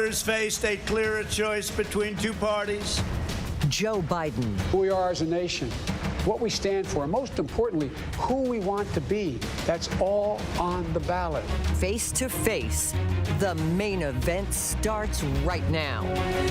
voters faced a clearer choice between two parties. Joe Biden. Who we are as a nation, what we stand for, and most importantly, who we want to be. That's all on the ballot. Face to face. The main event starts right now.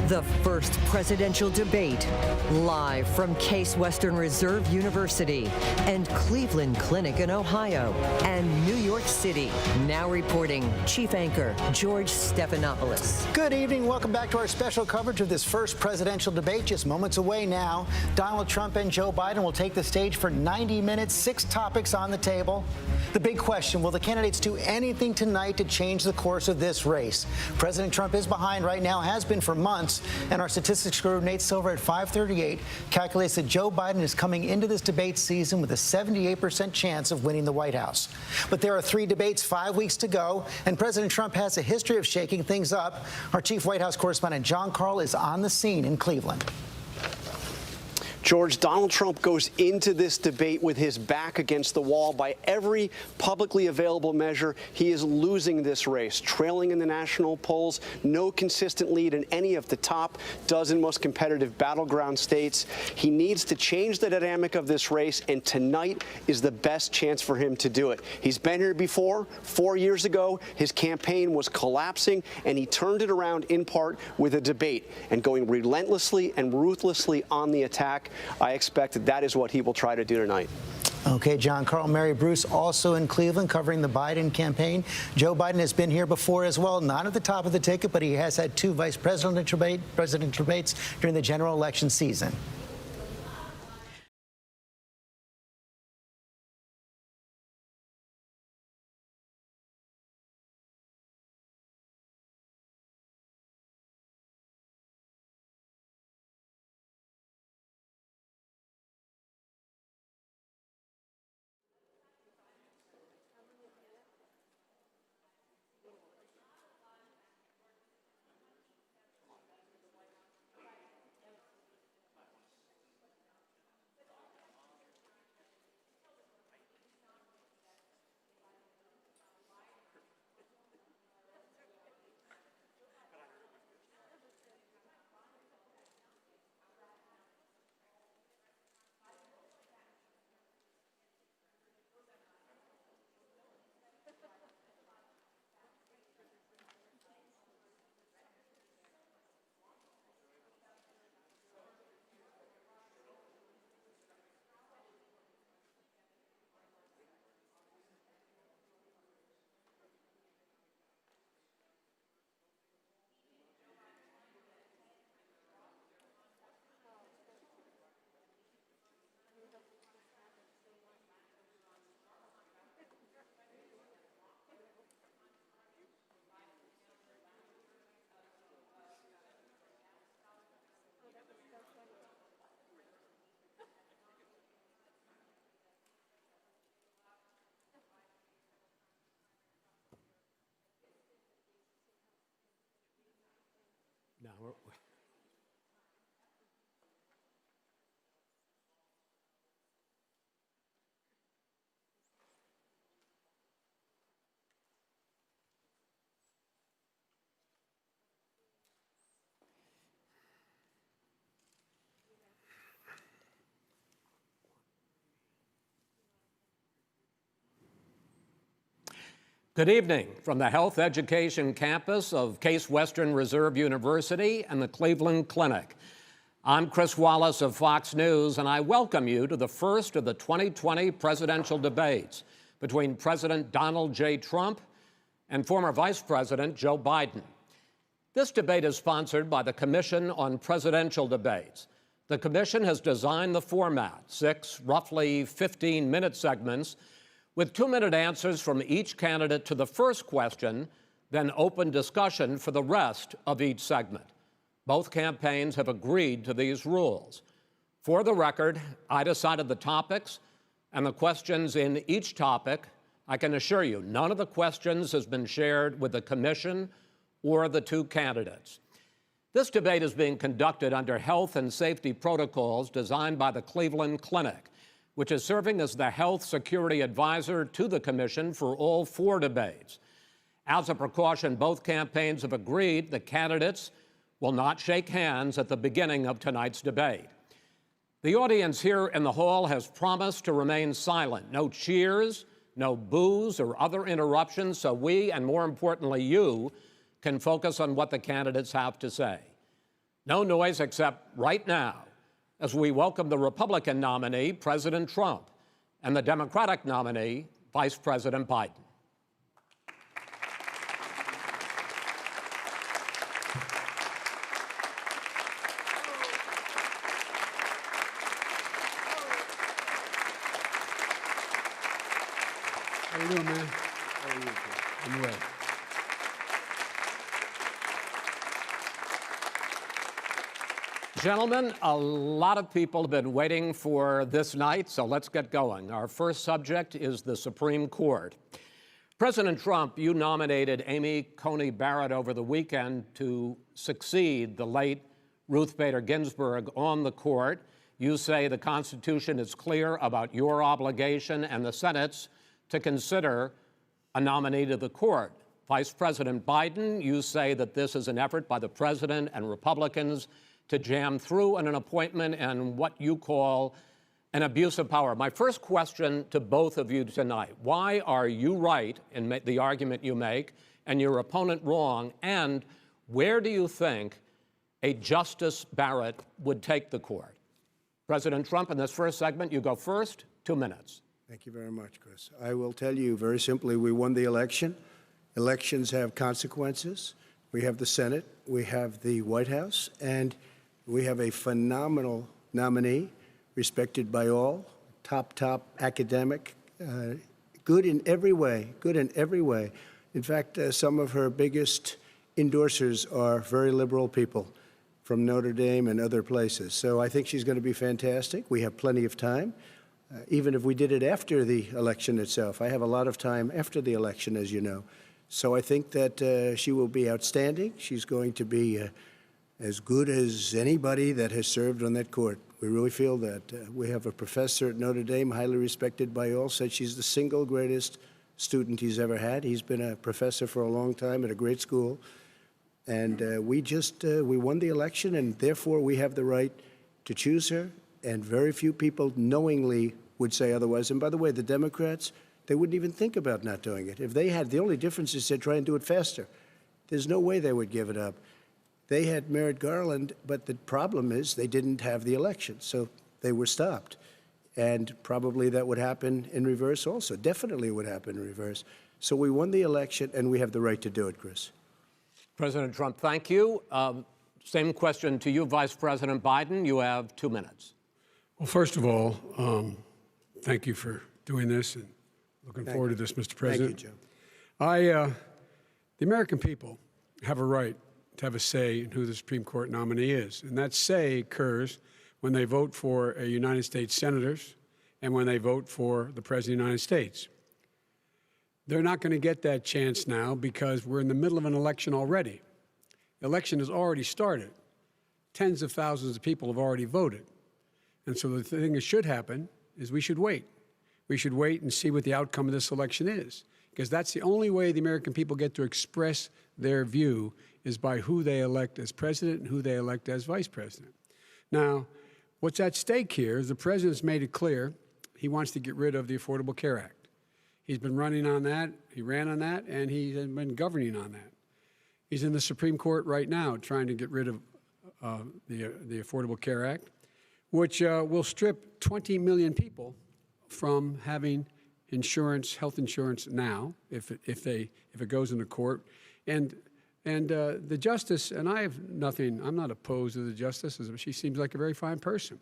The first presidential debate, live from Case Western Reserve University and Cleveland Clinic in Ohio and New York City. Now reporting, Chief Anchor George Stephanopoulos. Good evening. Welcome back to our special coverage of this first presidential debate. Just moments away now, Donald Trump and Joe Biden will take the stage for 90 minutes, 6 topics on the table. The big question, will the candidates do anything tonight to change the course of this race? President Trump is behind right now, has been for months, and our statistics guru Nate Silver at 538 calculates that Joe Biden is coming into this debate season with a 78% chance of winning the White House. But there are 3 debates, 5 weeks to go, and President Trump has a history of shaking things up. Our chief White House correspondent John Karl is on the scene in Cleveland. George, Donald Trump goes into this debate with his back against the wall. By every publicly available measure, he is losing this race, trailing in the national polls, no consistent lead in any of the top dozen most competitive battleground states. He needs to change the dynamic of this race, and tonight is the best chance for him to do it. He's been here before. 4 years ago, his campaign was collapsing, and he turned it around in part with a debate and going relentlessly and ruthlessly on the attack. I expect that is what he will try to do tonight. Okay, John Karl. Mary Bruce also in Cleveland covering the Biden campaign. Joe Biden has been here before as well, not at the top of the ticket, but he has had 2 vice presidential debates during the general election season. Good evening from the Health Education campus of Case Western Reserve University and the Cleveland Clinic. I'm Chris Wallace of Fox News, and I welcome you to the first of the 2020 presidential debates between President Donald J. Trump and former Vice President Joe Biden. This debate is sponsored by the Commission on Presidential Debates. The commission has designed the format, 6 roughly 15-minute segments with 2-minute answers from each candidate to the first question, then open discussion for the rest of each segment. Both campaigns have agreed to these rules. For the record, I decided the topics and the questions in each topic. I can assure you, none of the questions has been shared with the commission or the 2 candidates. This debate is being conducted under health and safety protocols designed by the Cleveland Clinic, which is serving as the health security advisor to the commission for all 4 debates. As a precaution, both campaigns have agreed the candidates will not shake hands at the beginning of tonight's debate. The audience here in the hall has promised to remain silent. No cheers, no boos or other interruptions, so we, and more importantly you, can focus on what the candidates have to say. No noise except right now, as we welcome the Republican nominee, President Trump, and the Democratic nominee, Vice President Biden. How you doing, man? How are you? I'm well. Gentlemen, a lot of people have been waiting for this night, so let's get going. Our first subject is the Supreme Court. President Trump, you nominated Amy Coney Barrett over the weekend to succeed the late Ruth Bader Ginsburg on the court. You say the Constitution is clear about your obligation and the Senate's to consider a nominee to the court. Vice President Biden, you say that this is an effort by the president and Republicans to jam through an appointment and what you call an abuse of power. My first question to both of you tonight, why are you right in the argument you make and your opponent wrong, and where do you think a Justice Barrett would take the court? President Trump, in this first segment, you go first, 2 minutes. Thank you very much, Chris. I will tell you very simply, we won the election. Elections have consequences. We have the Senate, we have the White House, and we have a phenomenal nominee, respected by all, top academic, good in every way, In fact, some of her biggest endorsers are very liberal people from Notre Dame and other places. So I think she's going to be fantastic. We have plenty of time. Even if we did it after the election itself. I have a lot of time after the election, as you know. So I think that she will be outstanding. She's going to be as good as anybody that has served on that court. We really feel that. We have a professor at Notre Dame, highly respected by all, said she's the single greatest student he's ever had. He's been a professor for a long time at a great school. And we won the election, and therefore we have the right to choose her. And very few people knowingly would say otherwise. And by the way, the Democrats, they wouldn't even think about not doing it. If they had, the only difference is they'd try and do it faster. There's no way they would give it up. They had Merrick Garland, but the problem is they didn't have the election, so they were stopped. And probably that would happen in reverse also. Definitely would happen in reverse. So we won the election, and we have the right to do it, Chris. President Trump, thank you. Same question to you, Vice President Biden. You have 2 minutes. Well, first of all, thank you for doing this, and looking forward to this, Mr. President. Thank you, Joe. The American people have a right to have a say in who the Supreme Court nominee is, and that say occurs when they vote for United States senators and when they vote for the President of the United States. They're not going to get that chance now because we're in the middle of an election already. The election has already started. Tens of thousands of people have already voted. And so the thing that should happen is we should wait. We should wait and see what the outcome of this election is, because that's the only way the American people get to express their view is by who they elect as president and who they elect as vice president. Now, what's at stake here is the president's made it clear he wants to get rid of the Affordable Care Act. He's been running on that, he ran on that, and he's been governing on that. He's in the Supreme Court right now trying to get rid of the Affordable Care Act, which will strip 20 million people from having insurance, health insurance now, if it goes into court. And the justice, and I'm not opposed to the justice. She seems like a very fine person.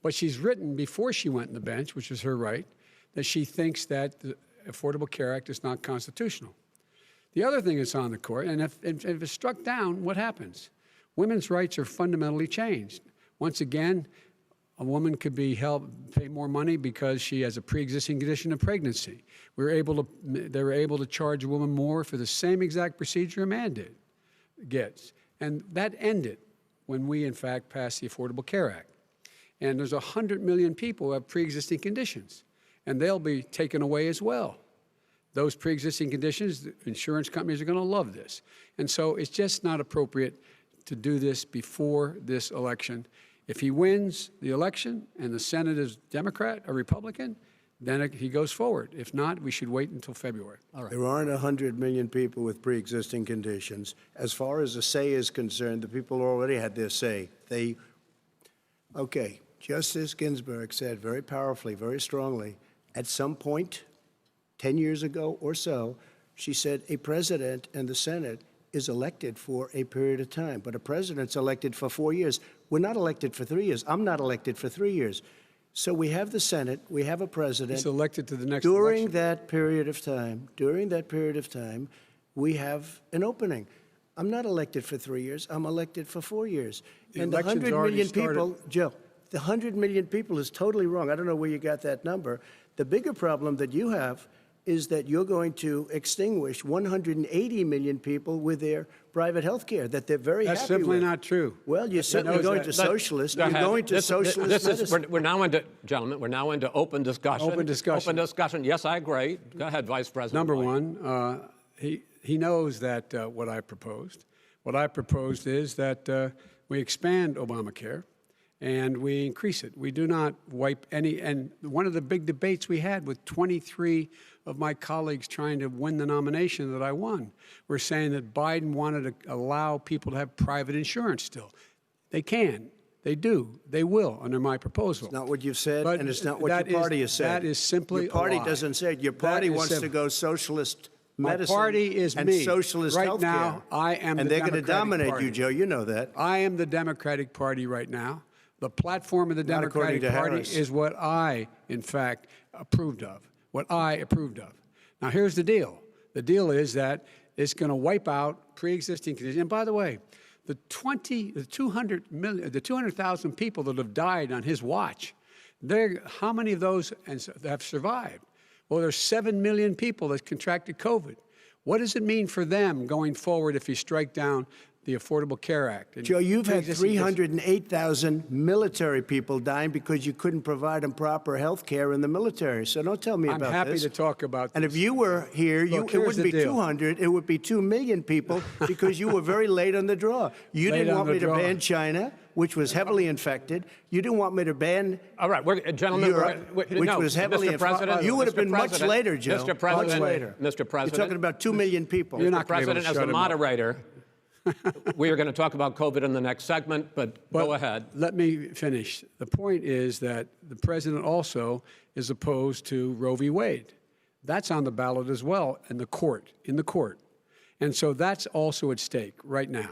But she's written before she went on the bench, which is her right, that she thinks that the Affordable Care Act is not constitutional. The other thing that's on the court, and if it's struck down, what happens? Women's rights are fundamentally changed. Once again, a woman could be pay more money because she has a pre-existing condition of pregnancy. They were able to charge a woman more for the same exact procedure a man gets. And that ended when we, in fact, passed the Affordable Care Act. And there's 100 million people who have pre-existing conditions, and they'll be taken away as well. those pre-existing conditions, the insurance companies are going to love this. And so it's just not appropriate to do this before this election. If he wins the election and the Senate is Democrat or Republican, then he goes forward. If not, we should wait until February. All right. There aren't 100 million people with pre-existing conditions. As far as the say is concerned, the people already had their say. Okay, Justice Ginsburg said very powerfully, very strongly, at some point, 10 years ago or so, she said a president and the Senate is elected for a period of time, but a president's elected for 4 years. We're not elected for 3 years. I'm not elected for 3 years. So we have the Senate, we have a president. He's elected to the next during election. that period of time, we have an opening. I'm not elected for 3 years. I'm elected for 4 years. And the 100 million people, Joe, the 100 million people is totally wrong. I don't know where you got that number. The bigger problem that you have is that you're going to extinguish 180 million people with their private health care that they're very happy with. That's simply not true. Well, you're certainly going to socialist. You're going to socialist medicine. We're now into, gentlemen, we're now into open discussion. Open discussion. Open discussion. Yes, I agree. Go ahead, Vice President. Number White. one, he knows that what I proposed. What I proposed is that we expand Obamacare and we increase it. We do not wipe any. And one of the big debates we had with 23 of my colleagues trying to win the nomination that I won were saying that Biden wanted to allow people to have private insurance still. They can. They do. They will under my proposal. It's not what you've said, But and it's not what your party has said. That is simply your party a lie. doesn't say it. Your party wants to go socialist medicine. My party is and me. socialist right healthcare. now, I am and the they're going to Democratic dominate Party. you, Joe. You know that. I am the Democratic Party right now. The platform of the Not according Democratic to Party Harris. is what I, in fact, approved of. What I approved of. Now, here's the deal. The deal is that it's going to wipe out pre-existing conditions. And by the way, the 200,000 people that have died on his watch, how many of those have survived? Well, there's 7 million people that contracted COVID. What does it mean for them going forward if you strike down the Affordable Care Act? Joe, you've had pre-existing 308,000 military people dying because you couldn't provide them proper health care in the military. So don't tell me I'm about this. happy to talk about this. And if you were here, Look, it here's wouldn't the be deal. 200, it would be 2 million people because you were very late on the draw. You Late didn't on want the me to draw. ban China, which was heavily infected. You didn't want me to ban All right, gentlemen, Europe, which no, was heavily Mr. President, You would have Mr. been much President, later, Joe. Mr. President, much later. Mr. President, You're talking about 2 million people. You're not gonna be able President, to as shut the him up. moderator, we are going to talk about COVID in the next segment, but go ahead. Let me finish. The point is that the president also is opposed to Roe v. Wade. That's on the ballot as well in the court. And so that's also at stake right now.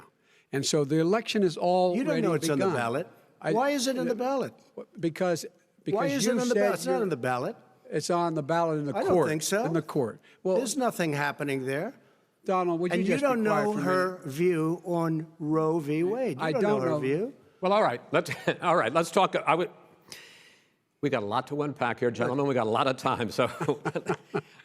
And so the election is already You don't know it's begun. on the ballot. Why is it on the ballot? Because Why is it you on the said ballot? It's not you're- on the ballot. It's on the ballot in the I court. don't think so. In the court. Well, There's nothing happening there. Donald, would you And you just be don't quiet know for a her minute? view on Roe v. Wade. You I don't don't know her know. view. Well, all right. Let's talk. We got a lot to unpack here, gentlemen. We got a lot of time. So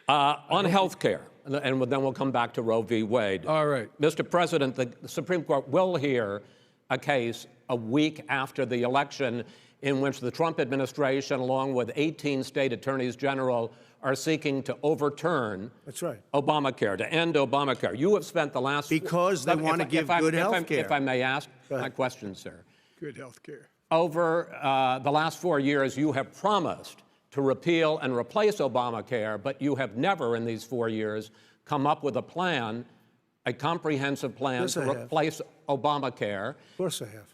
on health care, and then we'll come back to Roe v. Wade. All right. Mr. President, the Supreme Court will hear a case a week after the election in which the Trump administration, along with 18 state attorneys general, are seeking to overturn That's right. Obamacare, to end Obamacare. You have spent the last... Because they want to give good health care. If I may ask my question, sir. Good health care. Over the last 4 years, you have promised to repeal and replace Obamacare, but you have never in these 4 years come up with a plan, a comprehensive plan Yes, to I have. replace Obamacare. Of course I have.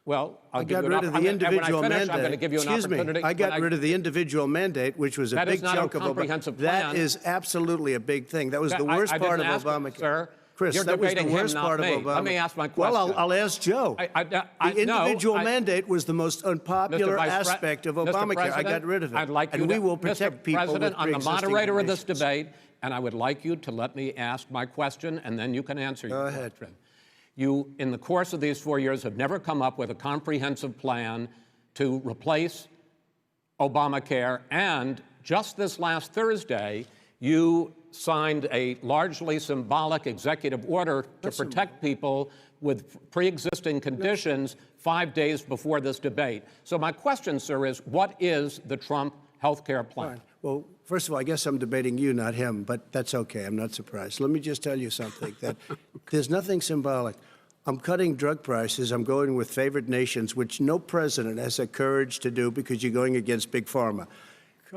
Well, I'll I give got you rid an of the opportunity. individual When I finish, mandate. I'm going to give you an Excuse opportunity. me. I got rid of the individual mandate, which was a That big is not a chunk of comprehensive Obamacare. plan. That is absolutely a big thing. That was the worst I part of didn't ask, Obamacare. Sir. Chris, You're that was the debating him, worst not part of me. Obamacare. Let me ask my question. Well, I'll ask Joe. The individual mandate was the most unpopular aspect of Obamacare. I got rid of it. I'd like and you we to, will protect Mr. people President, with I'm the pre-existing moderator of this conditions. debate, and I would like you to let me ask my question, and then you can answer your ahead. question. You, in the course of these 4 years, have never come up with a comprehensive plan to replace Obamacare, and just this last Thursday, you signed a largely symbolic executive order to protect people with pre-existing conditions 5 days before this debate. So my question, sir, is what is the Trump health care plan? Fine. Well, first of all, I guess I'm debating you, not him, but that's okay. I'm not surprised. Let me just tell you something, that there's nothing symbolic. I'm cutting drug prices. I'm going with favored nations, which no president has the courage to do because you're going against Big Pharma.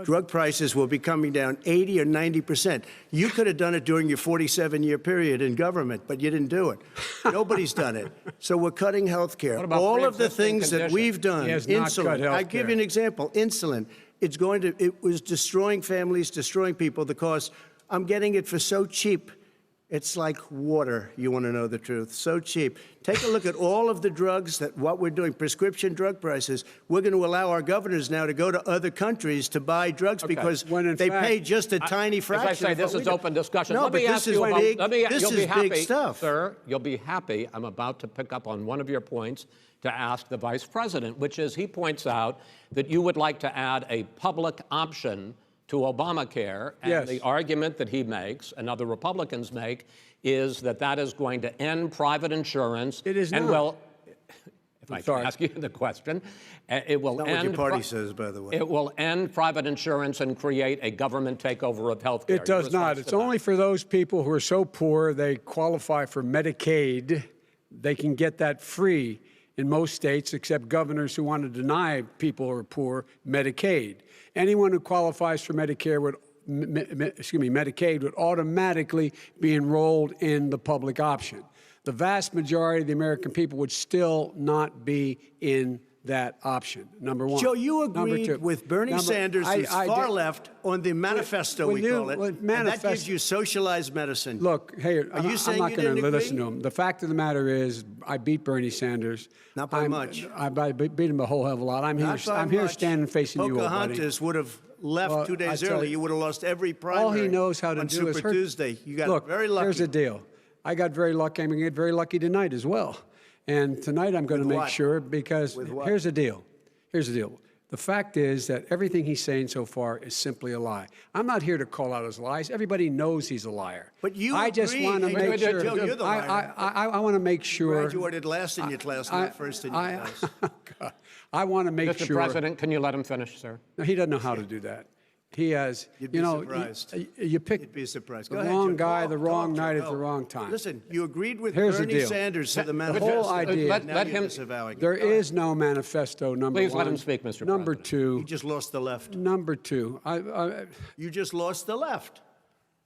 Drug prices will be coming down 80 or 90%. You could have done it during your 47-year period in government, but you didn't do it. Nobody's done it. So we're cutting health care. What about all of the pre-existing things that we've done, He has not cut insulin. I healthcare. give you an example, insulin. It was destroying families, destroying people. The cost, I'm getting it for so cheap. It's like water, you want to know the truth. So cheap. Take a look at all of the drugs what we're doing, prescription drug prices. We're going to allow our governors now to go to other countries to buy drugs because When in they fact- pay just a tiny fraction. As I say, of this what is we do. open discussion. No, Let but me this ask is you about, big. this This you'll be is happy, big stuff. sir. You'll be happy. I'm about to pick up on one of your points to ask the vice president, which is he points out that you would like to add a public option to Obamacare, and Yes. the argument that he makes and other Republicans make is that that is going to end private insurance. It is and not. well, if I sorry. can ask you the question, it will Not end. what your party says, by the way. It will end private insurance and create a government takeover of health care. It does not. It's only for those people who are so poor they qualify for Medicaid. They can get that free in most states, except governors who want to deny people who are poor Medicaid. Anyone who qualifies for Medicare would, Medicaid would automatically be enrolled in the public option. The vast majority of the American people would still not be in that option, number one. Joe, you Number agreed two. with Bernie Sanders, who's I far did- left, on the manifesto, When we you- call it. when And that manifest- gives you socialized medicine. Look, hey, Are you saying I'm not you going to didn't listen agree? to him. The fact of the matter is, I beat Bernie Sanders. Not by much. I beat him a whole hell of a lot. I'm Not by here much. standing facing you, old buddy. Pocahontas would have left Well, 2 days I tell early. you, You would have lost every primary. All he knows how to on do Super is hurt. Tuesday. You got Look, very lucky. here's the deal. I got very lucky. I'm going to get very lucky tonight as well. And tonight I'm going to With make what? sure, because With what? here's the deal. Here's the deal. The fact is that everything he's saying so far is simply a lie. I'm not here to call out his lies. Everybody knows he's a liar. But you I just agreed. want to Wait, make wait, sure. Joe, you're the liar. I want to make sure. Graduated last in your class, not first in your class. God, I want to make Mr. sure. President, can you let him finish, sir? No, he doesn't know how to do that. He has, You'd be surprised. You pick You'd be surprised. the Go ahead, wrong Joe. guy, Talk, the wrong talk, night Joe. at the wrong time. Listen, you agreed with Here's the Bernie deal. Sanders to the The manifesto. whole idea. Let Now you're him- disavowing it. There Go ahead. is no manifesto, number Please one. let him speak, Mr. Number President. two. You just lost the left. Number two. You just lost the left.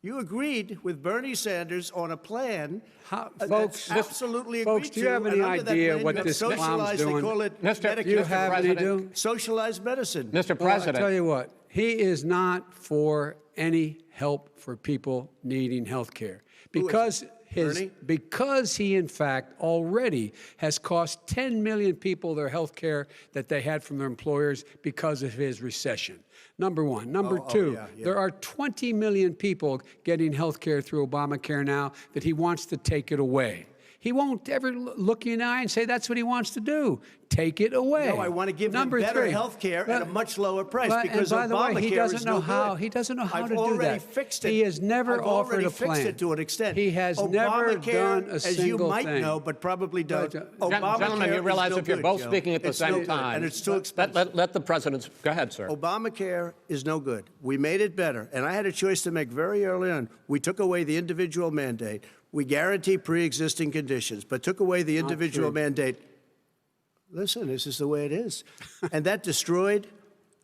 You agreed with Bernie Sanders on a plan Folks, that's absolutely folks, agreed do you have to, any and under that idea plan, what you have this clown's socialized, doing? They call it Mr. Medicare. You have any President. do? Socialized medicine. Mr. Well, President, I tell you what, he is not for any help for people needing health care. Because Bernie? because he, in fact, already has cost 10 million people their health care that they had from their employers because of his recession. Number one. Number two, yeah. there are 20 million people getting health care through Obamacare now that he wants to take it away. He won't ever look you in the eye and say that's what he wants to do. Take it away. No, I want to give Number them better three. health care at a much lower price But- because and by the way, Obamacare he doesn't is know no how. good. He doesn't know how I've to do already that. fixed it. He has never I've offered already a plan. fixed it to an extent. He has never Obamacare, done a as you single might thing. know, but probably don't. But, Obamacare gentlemen, you realize is no if you're good, both Joe. speaking at the It's no same good, time, and it's too expensive. let the president go ahead, sir. Obamacare is no good. We made it better. And I had a choice to make very early on. We took away the individual mandate. We guarantee pre-existing conditions, but took away the individual true. mandate. Listen, this is the way it is. And that destroyed,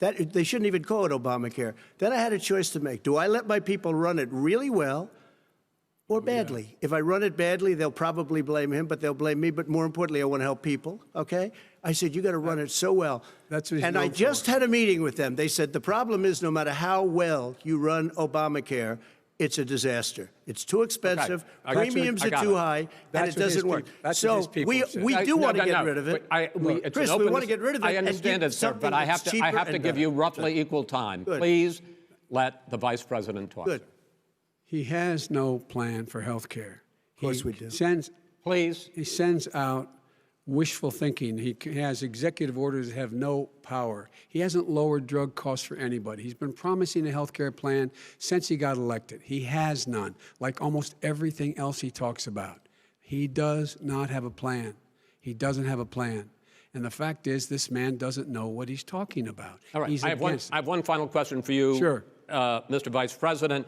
that they shouldn't even call it Obamacare. Then I had a choice to make. Do I let my people run it really well or badly? If I run it badly, they'll probably blame him, but they'll blame me. But more importantly, I want to help people, okay? I said, you got to run it so well. That's what he's And I known just for. had a meeting with them. They said, the problem is no matter how well you run Obamacare, it's a disaster. It's too expensive. I got you. Premiums I are got too it. high, and That's it what his doesn't work. people- that's So what his people we said. do No, want to no, get rid of it. It's Chris, an we open want to get rid of it. I and understand give it, sir, something but I that's have cheaper to and give you better. roughly equal time. Good. Please let the vice president talk. Good. He has no plan for health care. Of course we do. Please. He sends out wishful thinking. He has executive orders that have no power. He hasn't lowered drug costs for anybody. He's been promising a health care plan since he got elected. He has none, like almost everything else he talks about. He does not have a plan. He doesn't have a plan. And the fact is, this man doesn't know what he's talking about. All right. He's I have against it. one final question for you. Sure. Mr. Vice President.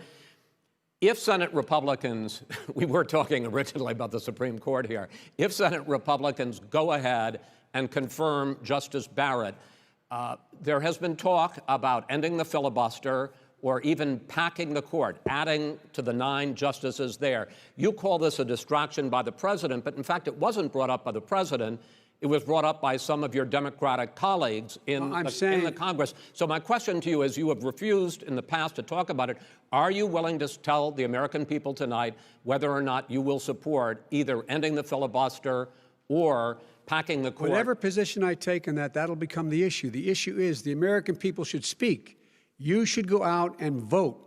If Senate Republicans, we were talking originally about the Supreme Court here, if Senate Republicans go ahead and confirm Justice Barrett, there has been talk about ending the filibuster or even packing the court, adding to the 9 justices there. You call this a distraction by the president, but in fact, it wasn't brought up by the president. It was brought up by some of your Democratic colleagues in the Congress. So my question to you is, you have refused in the past to talk about it. Are you willing to tell the American people tonight whether or not you will support either ending the filibuster or packing the court? Whatever position I take on that, that'll become the issue. The issue is the American people should speak. You should go out and vote.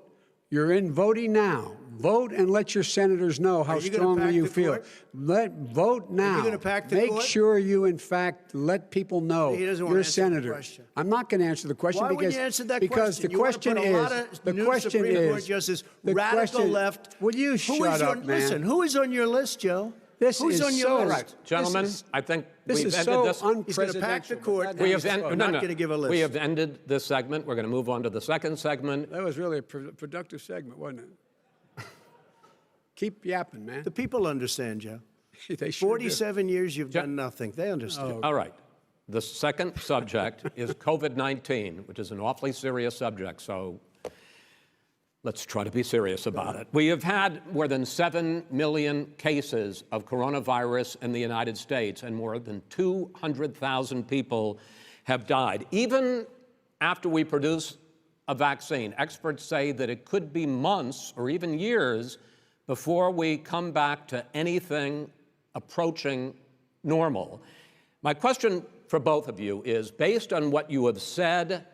You're in voting now. Vote and let your senators know how strongly you feel. Vote now. Are you going to pack the Make court? sure you, in fact, let people know He doesn't want to you're a answer the senator. question. I'm not going to answer the question Why because wouldn't you answer that because question? the question You want to put a lot of new Supreme Court justices, radical left. Would you shut up, man? Listen, who is on your list, Joe? This Who's is on your so list? Right. Gentlemen, I think This we've is ended so this. He's going to pack the court. We have I'm not going to give a list. We have ended this segment. We're going to move on to the second segment. That was really a productive segment, wasn't it? Keep yapping, man. The people understand, Joe. They sure do. 47 years you've done nothing. They understand. All right. The second subject is COVID-19, which is an awfully serious subject, so let's try to be serious about it. We have had more than 7 million cases of coronavirus in the United States, and more than 200,000 people have died. Even after we produce a vaccine, experts say that it could be months or even years before we come back to anything approaching normal. My question for both of you is, based on what you have said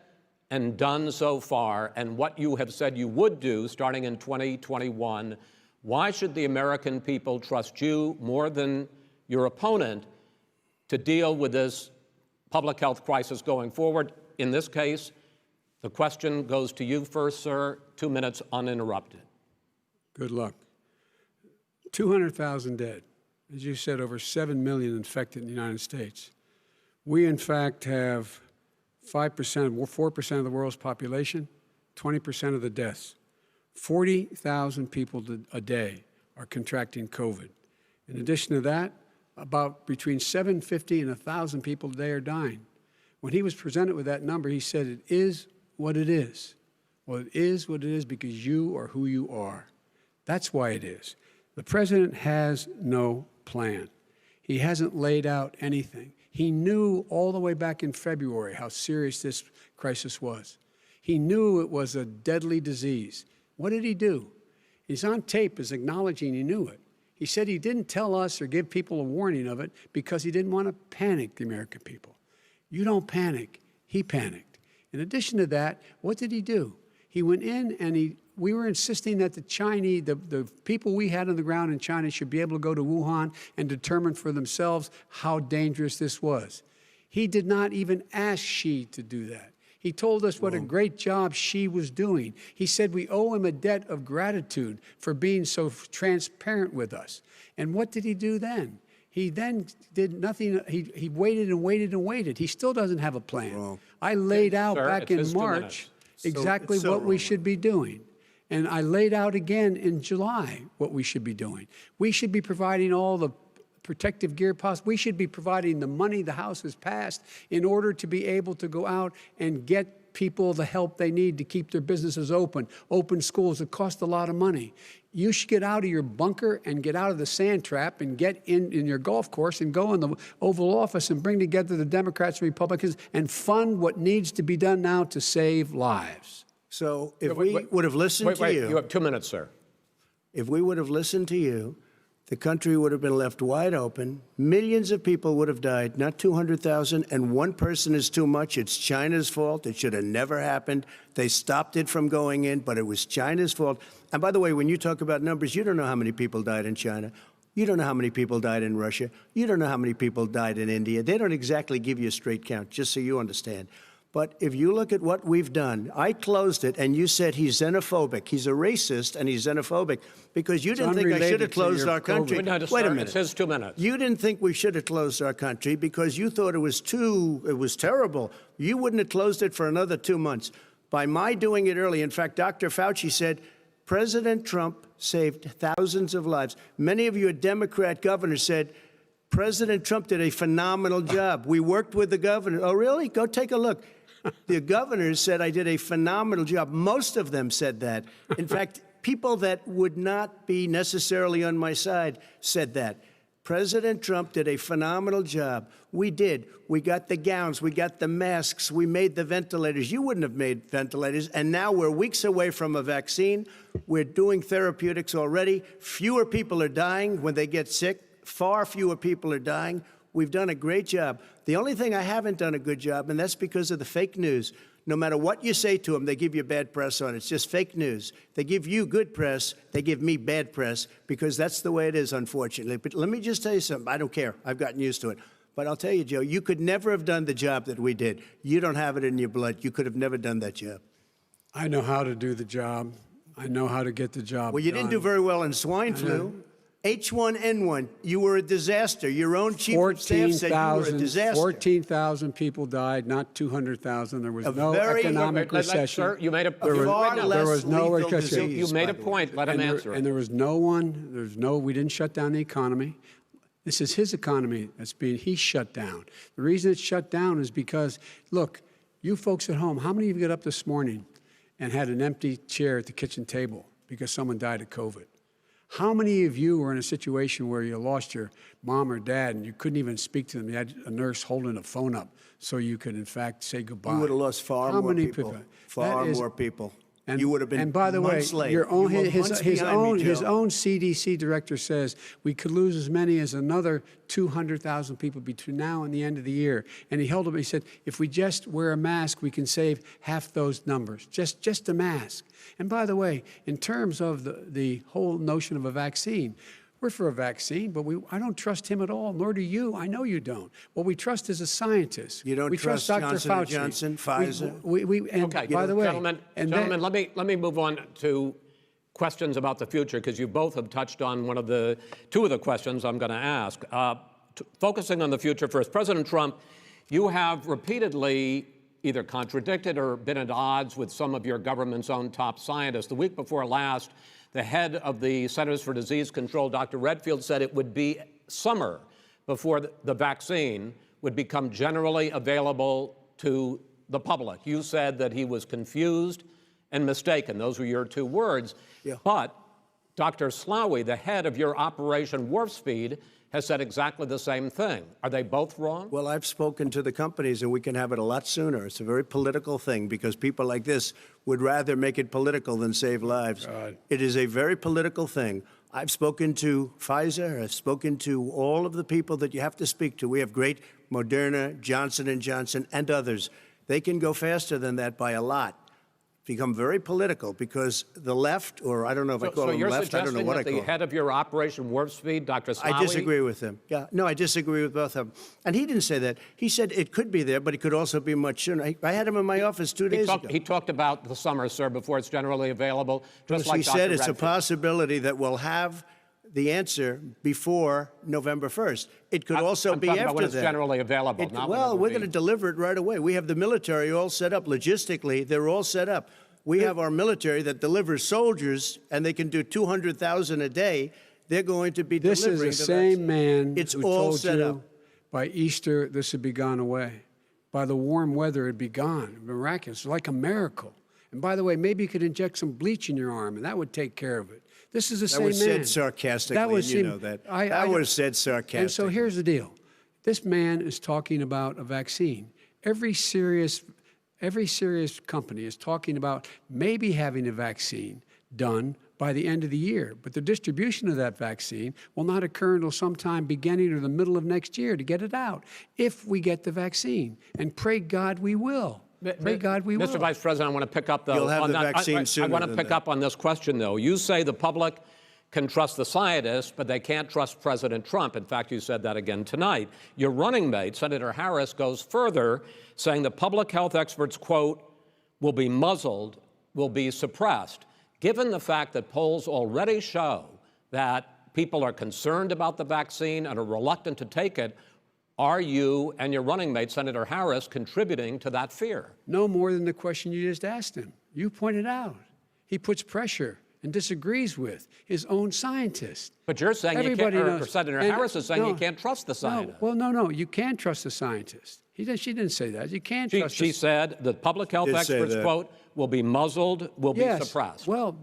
and done so far and what you have said you would do starting in 2021, why should the American people trust you more than your opponent to deal with this public health crisis going forward? In this case, the question goes to you first, sir. 2 minutes uninterrupted. Good luck. 200,000 dead. As you said, over 7 million infected in the United States. We, in fact, have 4% of the world's population, 20% of the deaths. 40,000 people a day are contracting COVID. In addition to that, about between 750 and 1,000 people a day are dying. When he was presented with that number, he said, it is what it is. Well, it is what it is because you are who you are. That's why it is. The president has no plan. He hasn't laid out anything. He knew all the way back in February how serious this crisis was. He knew it was a deadly disease. What did he do? He's on tape as acknowledging he knew it. He said he didn't tell us or give people a warning of it because he didn't want to panic the American people. You don't panic. He panicked. In addition to that, what did he do? He went in and we were insisting that the Chinese, the people we had on the ground in China should be able to go to Wuhan and determine for themselves how dangerous this was. He did not even ask Xi to do that. He told us what a great job Xi was doing. He said we owe him a debt of gratitude for being so transparent with us. And what did he do then? He then did nothing. He waited and waited and waited. He still doesn't have a plan. I laid out back in March exactly what we should be doing. And I laid out again in July what we should be doing. We should be providing all the protective gear possible. We should be providing the money the House has passed in order to be able to go out and get people the help they need to keep their businesses open schools. It costs a lot of money. You should get out of your bunker and get out of the sand trap and get in your golf course and go in the Oval Office and bring together the Democrats and Republicans and fund what needs to be done now to save lives. So if we would have listened to you. You have 2 minutes, sir. If we would have listened to you, the country would have been left wide open. Millions of people would have died, not 200,000, and one person is too much. It's China's fault. It should have never happened. They stopped it from going in, but it was China's fault. And by the way, when you talk about numbers, you don't know how many people died in China. You don't know how many people died in Russia. You don't know how many people died in India. They don't exactly give you a straight count, just so you understand. But if you look at what we've done, I closed it, and you said he's xenophobic. He's a racist, and he's xenophobic because you didn't think I should have closed our country. Wait a minute. It says 2 minutes. You didn't think we should have closed our country because you thought it was terrible. You wouldn't have closed it for another 2 months. by my doing it early. In fact, Dr. Fauci said, President Trump saved thousands of lives. Many of you Democrat governors said, President Trump did a phenomenal job. We worked with the governor. Oh, really? Go take a look. The governors said I did a phenomenal job. Most of them said that. In fact, people that would not be necessarily on my side said that. President Trump did a phenomenal job. We did. We got the gowns. We got the masks. We made the ventilators. You wouldn't have made ventilators. And now we're weeks away from a vaccine. We're doing therapeutics already. Fewer people are dying when they get sick. Far fewer people are dying. We've done a great job. The only thing I haven't done a good job, and that's because of the fake news. No matter what you say to them, they give you bad press on it. It's just fake news. They give you good press. They give me bad press because that's the way it is, unfortunately. But let me just tell you something. I don't care. I've gotten used to it. But I'll tell you, Joe, you could never have done the job that we did. You don't have it in your blood. You could have never done that job. I know how to do the job. I know how to get the job Well, you done. didn't do very well in swine flu. H1N1, you were a disaster. Your own chief of staff said you were a disaster. 14,000 people died, not 200,000. There was no economic recession. Sir, you made a There was no recession. You made a point. Let him answer it. And there was we didn't shut down the economy. This is his economy he's shut down. The reason it's shut down is because, look, you folks at home, how many of you got up this morning and had an empty chair at the kitchen table because someone died of COVID? How many of you were in a situation where you lost your mom or dad and you couldn't even speak to them? You had a nurse holding a phone up so you could, in fact, say goodbye. You would have lost far more people. Far more people. And, you would have been and by the way, months late. your own, his own CDC director says we could lose as many as another 200,000 people between now and the end of the year. And he held up. He said, if we just wear a mask, we can save half those numbers. Just a mask. And by the way, in terms of the whole notion of a vaccine, we're for a vaccine, but I don't trust him at all, nor do you. I know you don't. What we trust is a scientist. You don't trust Dr. Johnson Fauci. & Johnson, Pfizer? Okay, by the way, gentlemen, let me move on to questions about the future, because you both have touched on two of the questions I'm going to ask. Focusing on the future first, President Trump, you have repeatedly either contradicted or been at odds with some of your government's own top scientists. The week before last, the head of the Centers for Disease Control, Dr. Redfield, said it would be summer before the vaccine would become generally available to the public. You said that he was confused and mistaken. Those were your two words. Yeah. But Dr. Slaoui, the head of your Operation Warp Speed, has said exactly the same thing. Are they both wrong? Well, I've spoken to the companies, and we can have it a lot sooner. It's a very political thing because people like this would rather make it political than save lives. God. It is a very political thing. I've spoken to Pfizer. I've spoken to all of the people that you have to speak to. We have great Moderna, Johnson & Johnson, and others. They can go faster than that by a lot. Become very political because the left, or I don't know if I call them left, I don't know what I call them. So you're suggesting that the head of your Operation Warp Speed, Dr. Slaoui? I disagree with him. Yeah, no, I disagree with both of them. And he didn't say that. He said it could be there, but it could also be much sooner. I had him in my office 2 days ago. He talked about the summer, sir, before it's generally available, just like he said it's a possibility that we'll have the answer before November 1st. It could also be after after when it's that. generally available. Well, we're going to deliver it right away. We have the military all set up. Logistically, they're all set up. We have our military that delivers soldiers, and they can do 200,000 a day. They're going to be delivering. This is the same man It's who all told set you up. by Easter this would be gone away. By the warm weather, it'd be gone. Miraculous, like a miracle. And by the way, maybe you could inject some bleach in your arm, and that would take care of it. This is the same man. That was said sarcastically, and you know that. That was said sarcastically. And so here's the deal. This man is talking about a vaccine. Every serious company is talking about maybe having a vaccine done by the end of the year. But the distribution of that vaccine will not occur until sometime beginning or the middle of next year to get it out, if we get the vaccine. And pray God we will. Pray God we will. Mr. Vice President, I want to pick up, though. You'll have the vaccine sooner I want to than pick that. up on this question, though. You say the public can trust the scientists, but they can't trust President Trump. In fact, you said that again tonight. Your running mate, Senator Harris, goes further, saying the public health experts, quote, will be muzzled, will be suppressed. Given the fact that polls already show that people are concerned about the vaccine and are reluctant to take it, Are you and your running mate, Senator Harris, contributing to that fear? No more than the question you just asked him. You pointed out. He puts pressure and disagrees with his own scientists. But you're saying Everybody you can't, or knows. Senator And- Harris is saying no, you can't trust the scientists. No, you can't trust the scientists. She didn't say that. You can't trust She said the public health Did say experts, that. quote, will be muzzled, will be suppressed. Well,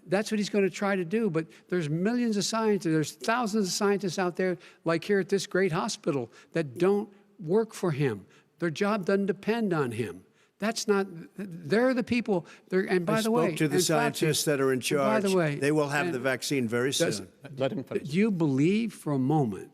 that's what he's going to try to do. But there's millions of scientists, there's thousands of scientists out there, like here at this great hospital, that don't work for him. Their job doesn't depend on him. That's not, they're the people, and by the way. I spoke to the scientists that are in charge. By the way. They will have the vaccine very soon. Let him finish. Do you believe for a moment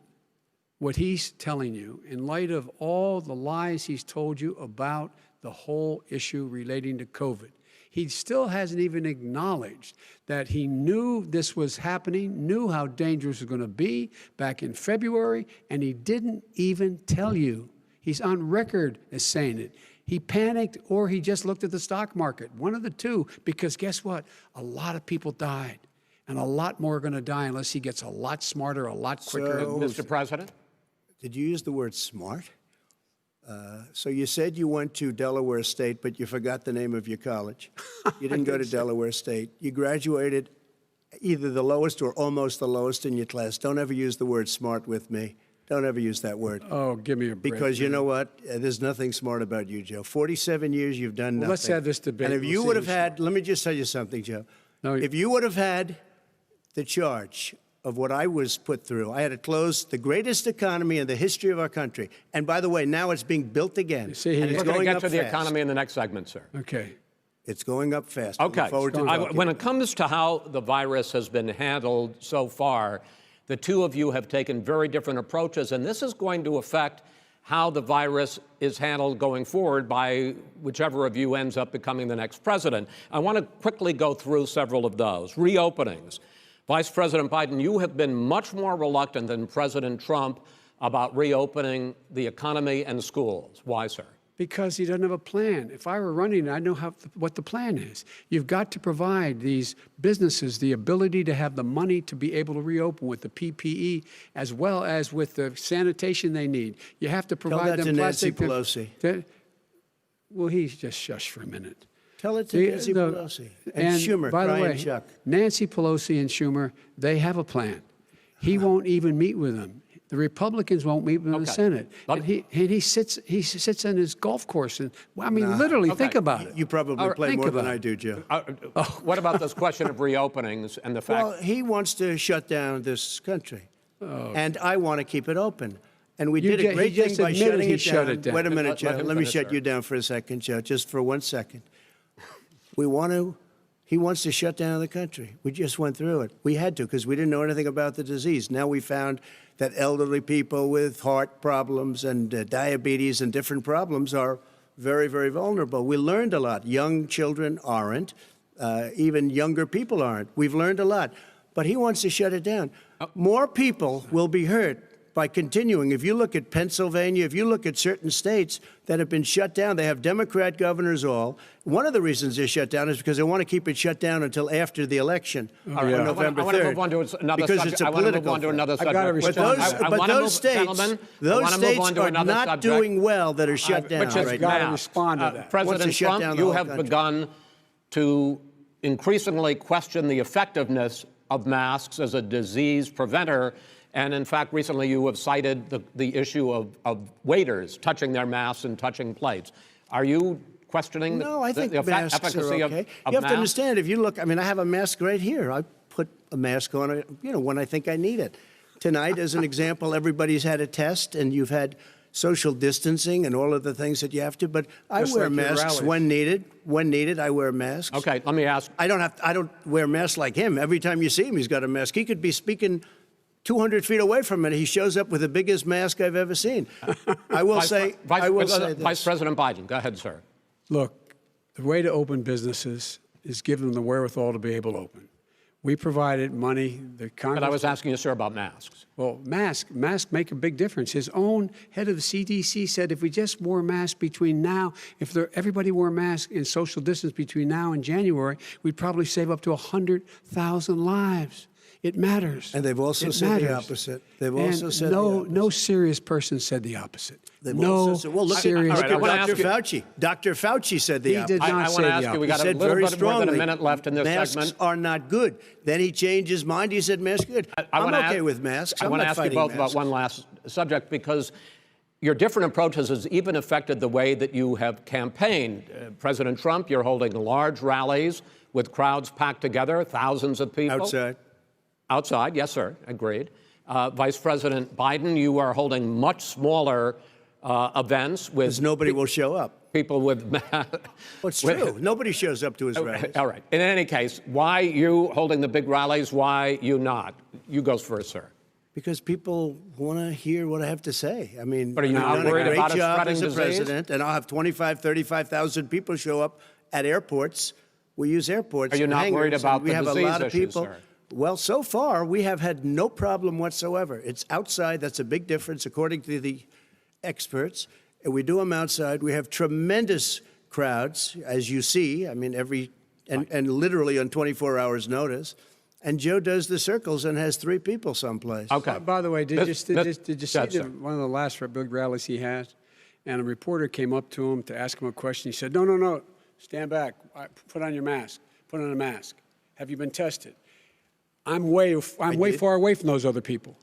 what he's telling you in light of all the lies he's told you about the whole issue relating to COVID? He still hasn't even acknowledged that he knew this was happening, knew how dangerous it was going to be back in February, and he didn't even tell you. He's on record as saying it. He panicked or he just looked at the stock market, one of the two, because guess what? A lot of people died, and a lot more are going to die unless he gets a lot smarter, a lot quicker. So- Mr. President? Did you use the word smart? So you said you went to Delaware State, but you forgot the name of your college. You didn't go to Delaware State. You graduated either the lowest or almost the lowest in your class. Don't ever use the word smart with me. Don't ever use that word. Oh, give me a break. Because you know what? There's nothing smart about you, Joe. 47 years, you've done nothing. Let's have this debate. And if We'll you see would have who's had, let me just tell you something, Joe. No, if you would have had the charge of what I was put through, I had to close the greatest economy in the history of our country. And by the way, now it's being built again. see, and it's We're going to going get up to the fast. economy in the next segment, sir. Okay. It's going up fast. Okay. Look forward to talking. When it comes to how the virus has been handled so far, the two of you have taken very different approaches, and this is going to affect how the virus is handled going forward by whichever of you ends up becoming the next president. I want to quickly go through several of those. Reopenings. Vice President Biden, you have been much more reluctant than President Trump about reopening the economy and schools. Why, sir? Because he doesn't have a plan. If I were running, I know what the plan is. You've got to provide these businesses the ability to have the money to be able to reopen with the PPE as well as with the sanitation they need. You have to provide that them to Nancy plastic. Pelosi. Well, he's just shush for a minute. Tell it to Nancy Pelosi. And Schumer, by the Brian way, Chuck. Nancy Pelosi and Schumer, they have a plan. He won't even meet with them. The Republicans won't meet with the Senate. And he sits in his golf course. And I mean, literally, think about it. You probably play Think more than about I it. do, Joe. What about this question of reopenings and the fact? Well, he wants to shut down this country, and I want to keep it open. And we did a great he thing just by admitted shutting he it shut down. it down. Wait a minute, Let Joe. him Let me finish, shut sir. you down for a second, Joe, just for 1 second. He wants to shut down the country. We just went through it. We had to because we didn't know anything about the disease. Now we found that elderly people with heart problems and diabetes and different problems are very, very vulnerable. We learned a lot. Young children aren't. Even younger people aren't. We've learned a lot. But he wants to shut it down. More people will be hurt by continuing. If you look at Pennsylvania, if you look at certain states that have been shut down, they have Democrat governors all. One of the reasons they're shut down is because they want to keep it shut down until after the election on November 3rd. I want to move on to another because subject. it's a I want to move political on to thing. another I've subject. got to respond. Those states are not subject. doing well that are shut down Which is right gotta now. respond to that. Wants President to shut down Trump, the you whole have country. begun to increasingly question the effectiveness of masks as a disease preventer. And in fact, recently you have cited the issue of waiters touching their masks and touching plates. Are you questioning No, I think the masks efficacy are of okay. of You have masks? to understand, if you look, I mean, I have a mask right here. I put a mask on, when I think I need it. Tonight, as an example, everybody's had a test, and you've had social distancing and all of the things that you have to. But I Just wear like your masks rallies. when needed. When needed, I wear masks. Okay, let me ask. I don't wear masks like him. Every time you see him, he's got a mask. He could be speaking 200 feet away from it. He shows up with the biggest mask I've ever seen. I will say this. Vice President Biden, go ahead, sir. Look, the way to open businesses is give them the wherewithal to be able to open. We provided money. The Congress. But I was asking you, sir, about masks. Well, masks make a big difference. His own head of the CDC said if we just wore masks between now, everybody wore masks and social distance between now and January, we'd probably save up to 100,000 lives. It matters. And they've also It said the matters. opposite. They've And also said no, the opposite. no serious person said the opposite. They've no also said, well, look serious at I wanna Dr. ask you- Fauci. Dr. Fauci said the He opposite. did not I want say to the ask you, we He got a said little very bit more than strongly, a minute left in this masks segment. are not good. Then he changed his mind. He said masks are good. I'm wanna okay ask- with masks. I I'm want to not ask you fighting both about masks. one last subject, because your different approaches has even affected the way that you have campaigned. President Trump, you're holding large rallies with crowds packed together, thousands of people. Outside. Outside, yes, sir, agreed. Vice President Biden, you are holding much smaller events with Because nobody will show up. people with. Well, it's true. Nobody shows up to his rallies. All right. In any case, why you holding the big rallies? Why you not? You goes first, sir. Because people want to hear what I have to say. I mean, But are you I've not done a worried great about it job spreading as a disease? president, and I'll have 35,000 people show up at airports. We use airports. Are you and not worried hangars, about and we the have a disease lot of issue, people. sir? Well, so far we have had no problem whatsoever. It's outside. That's a big difference, according to the experts. And we do them outside. We have tremendous crowds, as you see. I mean, and literally on 24 hours' notice. And Joe does the circles and has 3 people someplace. Okay. By the way, did you see Yes, sir. one of the last big rallies he had? And a reporter came up to him to ask him a question. He said, no, stand back. Put on your mask. Put on a mask. Have you been tested? I'm way far away from those other people.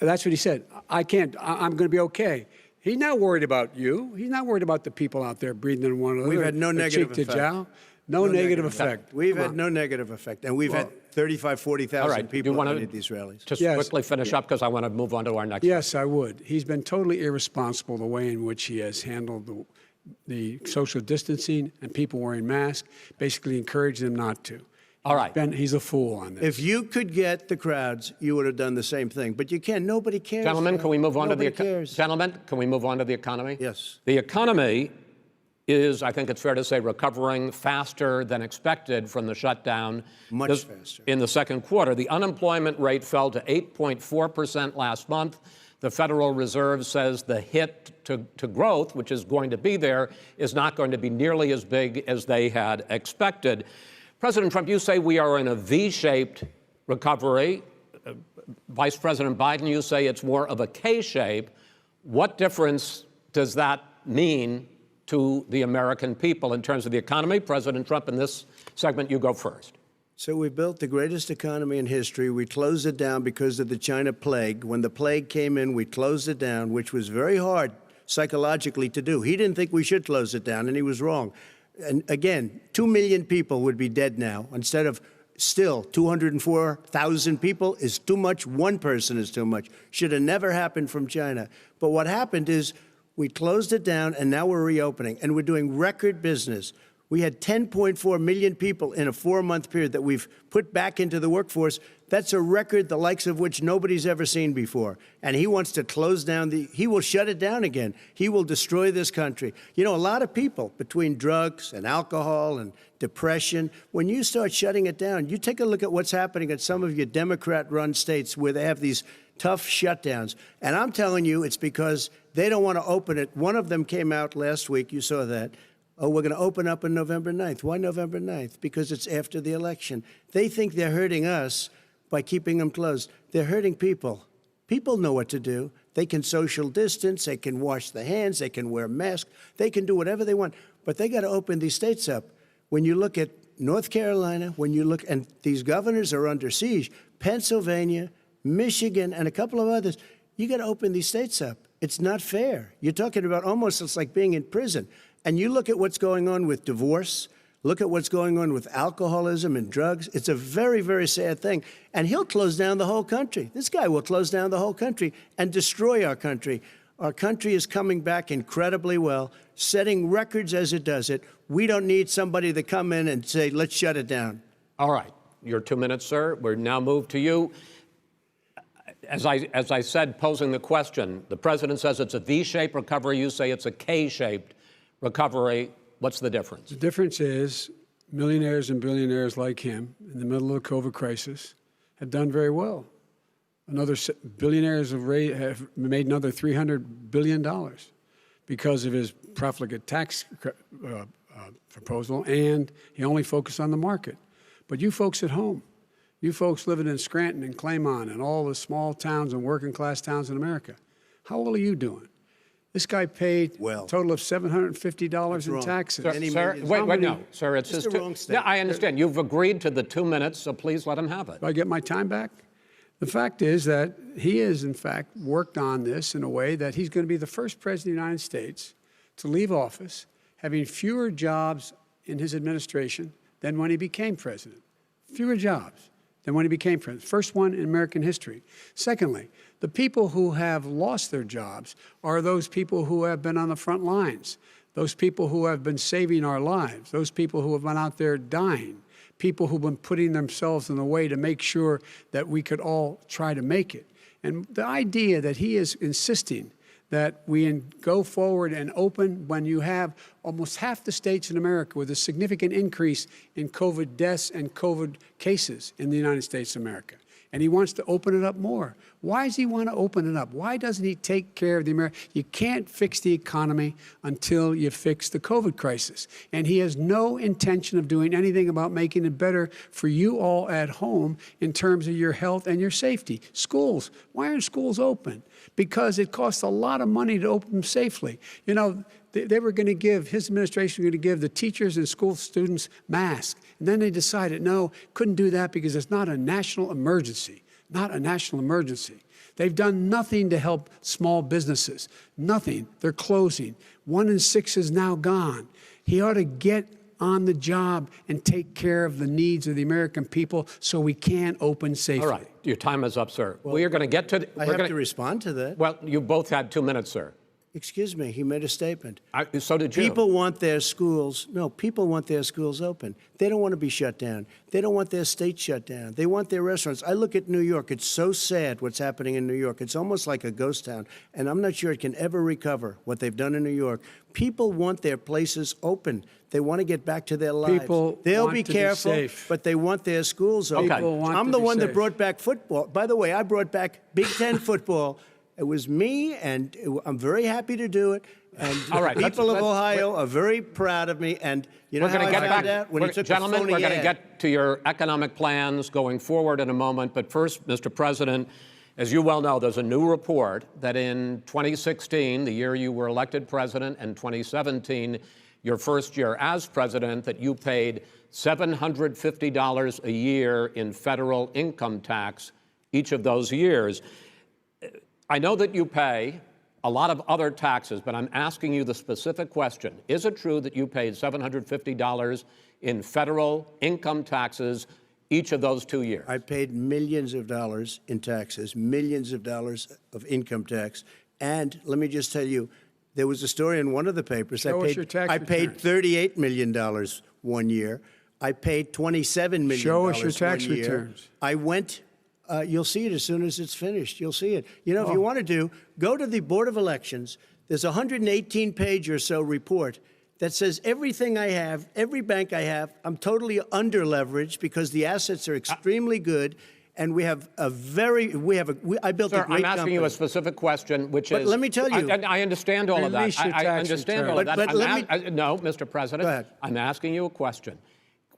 That's what he said. I can't. I'm going to be okay. He's not worried about you. He's not worried about the people out there breathing in one another. We've had no or negative cheek to effect. jowl. No negative effect. We've Come had on. no negative effect. And we've had 35,000, 40,000 All right. people you want at these rallies. Just Yes. quickly finish up, because I want to move on to our next. Yes, I would. He's been totally irresponsible the way in which he has handled the social distancing and people wearing masks, basically encouraged them not to. All right. He's a fool on this. If you could get the crowds, you would have done the same thing. But you can't. Nobody cares. Gentlemen, can we move on to the Nobody cares. Gentlemen, can we move on to the economy? Yes. The economy is, I think it's fair to say, recovering faster than expected from the shutdown. Much faster. In the second quarter, the unemployment rate fell to 8.4% last month. The Federal Reserve says the hit to growth, which is going to be there, is not going to be nearly as big as they had expected. President Trump, you say we are in a V-shaped recovery. Vice President Biden, you say it's more of a K-shape. What difference does that mean to the American people in terms of the economy? President Trump, in this segment, you go first. So we built the greatest economy in history. We closed it down because of the China plague. When the plague came in, we closed it down, which was very hard psychologically to do. He didn't think we should close it down, and he was wrong. And again, 2 million people would be dead now instead of still 204,000 people is too much. One person is too much. Should have never happened from China. But what happened is we closed it down, and now we're reopening, and we're doing record business. We had 10.4 million people in a 4-month period that we've put back into the workforce. That's a record the likes of which nobody's ever seen before. And he wants to close down he will shut it down again. He will destroy this country. You know, a lot of people, between drugs and alcohol and depression, when you start shutting it down, you take a look at what's happening in some of your Democrat-run states where they have these tough shutdowns. And I'm telling you, it's because they don't want to open it. One of them came out last week. You saw that. Oh, we're going to open up on November 9th. Why November 9th? Because it's after the election. They think they're hurting us by keeping them closed. They're hurting people. People know what to do. They can social distance. They can wash their hands. They can wear masks. They can do whatever they want. But they got to open these states up. When you look at North Carolina, when you look, and these governors are under siege, Pennsylvania, Michigan, and a couple of others, you got to open these states up. It's not fair. You're talking about almost, it's like being in prison. And you look at what's going on with divorce, look at what's going on with alcoholism and drugs. It's a very, very sad thing. And he'll close down the whole country. This guy will close down the whole country and destroy our country. Our country is coming back incredibly well, setting records as it does it. We don't need somebody to come in and say, let's shut it down. All right. Your 2 minutes, sir. We're now moved to you. As I said, posing the question, the president says it's a V-shaped recovery. You say it's a K-shaped recovery. What's the difference? The difference is millionaires and billionaires like him in the middle of the COVID crisis have done very well. Billionaires have made another $300 billion because of his profligate tax proposal, and he only focused on the market. But you folks at home, You folks living in Scranton and Claymont and all the small towns and working class towns in America, how well are you doing? This guy paid a total of $750 in taxes. Sir, wait, no, sir, it's just wrong statement. Yeah, I understand. You've agreed to the 2 minutes, so please let him have it. Do I get my time back? The fact is that he has, in fact, worked on this in a way that he's going to be the first president of the United States to leave office having fewer jobs in his administration than when he became president. Fewer jobs than when he became president. First one in American history. Secondly, the people who have lost their jobs are those people who have been on the front lines, those people who have been saving our lives, those people who have been out there dying, people who've been putting themselves in the way to make sure that we could all try to make it. And the idea that he is insisting that we go forward and open when you have almost half the states in America with a significant increase in COVID deaths and COVID cases in the United States of America. And he wants to open it up more. Why does he want to open it up? Why doesn't he take care of the American? You can't fix the economy until you fix the COVID crisis. And he has no intention of doing anything about making it better for you all at home in terms of your health and your safety. Schools. Why aren't schools open? Because it costs a lot of money to open them safely. You know, they were going to give, his administration was going to give the teachers and school students masks. And then they decided, no, couldn't do that because it's not a national emergency. Not a national emergency. They've done nothing to help small businesses. Nothing. They're closing. 1 in 6 is now gone. He ought to get on the job and take care of the needs of the American people so we can open safely. All right. Your time is up, sir. Well, we are going to get to... I have to respond to that. Well, you both had 2 minutes, sir. Excuse me, he made a statement. So did you. People want their schools, people want their schools open. They don't want to be shut down. They don't want their state shut down. They want their restaurants. I look at New York. It's so sad what's happening in New York. It's almost like a ghost town, and I'm not sure it can ever recover what they've done in New York. People want their places open. They want to get back to their lives. They'll be careful, but they want their schools open. I'm the one that brought back football. By the way, I brought back Big Ten football. It was me, and I'm very happy to do it. And all right, people of Ohio are very proud of me. And you know how I found out? When he took gentlemen, we're going to get to your economic plans going forward in a moment. But first, Mr. President, as you well know, there's a new report that in 2016, the year you were elected president, and 2017, your first year as president, that you paid $750 a year in federal income tax each of those years. I know that you pay a lot of other taxes, but I'm asking you the specific question. Is it true that you paid $750 in federal income taxes each of those 2 years? I paid millions of dollars in taxes, millions of dollars of income tax. And let me just tell you, there was a story in one of the papers. Show us your tax I paid $38 million 1 year. I paid $27 million Show us your tax 1 year. returns. I went... you'll see it as soon as it's finished. You'll see it. You know, if you want to go to the Board of Elections. There's a 118-page or so report that says everything I have, every bank I have, I'm totally under-leveraged because the assets are extremely good, and we have a very, I built a great company. I'm asking you a specific question, which is... But let me tell you... I understand all of that. I understand all of that. But no, Mr. President. Go ahead. I'm asking you a question.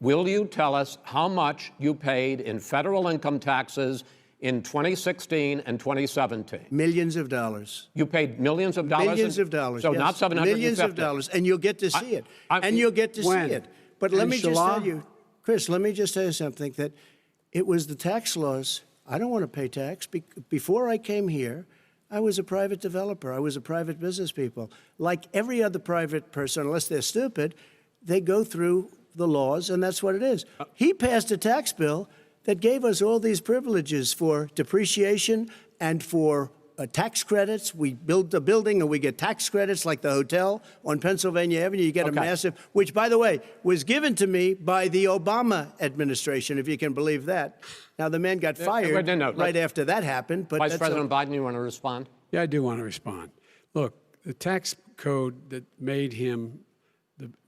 Will you tell us how much you paid in federal income taxes in 2016 and 2017? Millions of dollars. You paid millions of dollars? Millions of dollars, So yes. not $750? Millions of dollars, and you'll get to see it. And you'll get to see it. But let me just tell you, Chris, let me just tell you something, that it was the tax laws. I don't want to pay tax. Before I came here, I was a private developer. I was a private business people. Like every other private person, unless they're stupid, they go through the laws, and that's what it is. He passed a tax bill that gave us all these privileges for depreciation and for tax credits. We build a building and we get tax credits, like the hotel on Pennsylvania Avenue. You get a massive, which, by the way, was given to me by the Obama administration, if you can believe that. Now, the man got fired right after that happened. But Vice President Biden, you want to respond? Yeah, I do want to respond. Look, the tax code that made him,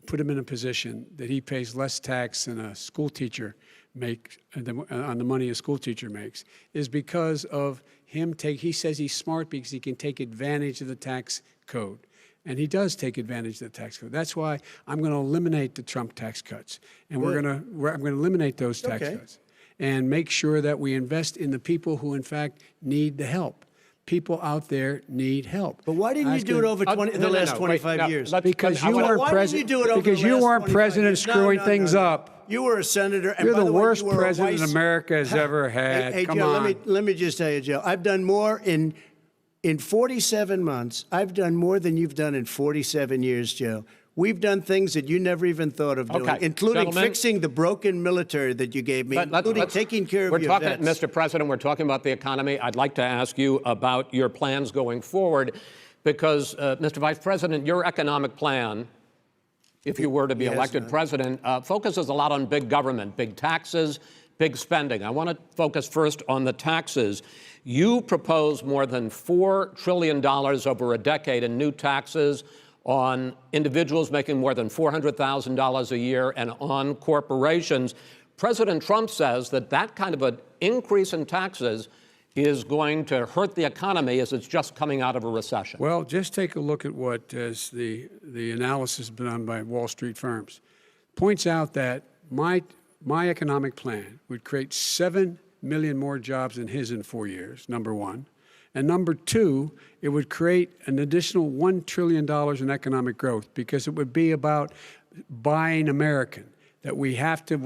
put him in a position that he pays less tax than a school teacher makes on the money a school teacher makes is because of him he says he's smart because he can take advantage of the tax code. And he does take advantage of the tax code. That's why I'm going to eliminate the Trump tax cuts. And I'm going to eliminate those tax cuts. and make sure that we invest in the people who, in fact, need the help. People out there need help. But why didn't you do it over the last 25 years? Because you weren't president. Because you weren't president screwing things up. You were a senator. And You're by the way, worst you were a president vice- America has ever had. Hey, Come Joe, on. let me just tell you, Joe, I've done more in 47 months. I've done more than you've done in 47 years, Joe. We've done things that you never even thought of doing, including Gentlemen, fixing the broken military that you gave me, including taking care of your vets. Mr. President, we're talking about the economy. I'd like to ask you about your plans going forward because, Mr. Vice President, your economic plan, if you were to be elected president, focuses a lot on big government, big taxes, big spending. I want to focus first on the taxes. You propose more than $4 trillion over a decade in new taxes on individuals making more than $400,000 a year and on corporations. President Trump says that that kind of an increase in taxes is going to hurt the economy as it's just coming out of a recession. Well, just take a look at what is the analysis done by Wall Street firms. Points out that my economic plan would create 7 million more jobs than his in 4 years, number one. And number two, it would create an additional $1 trillion in economic growth because it would be about buying American. That we're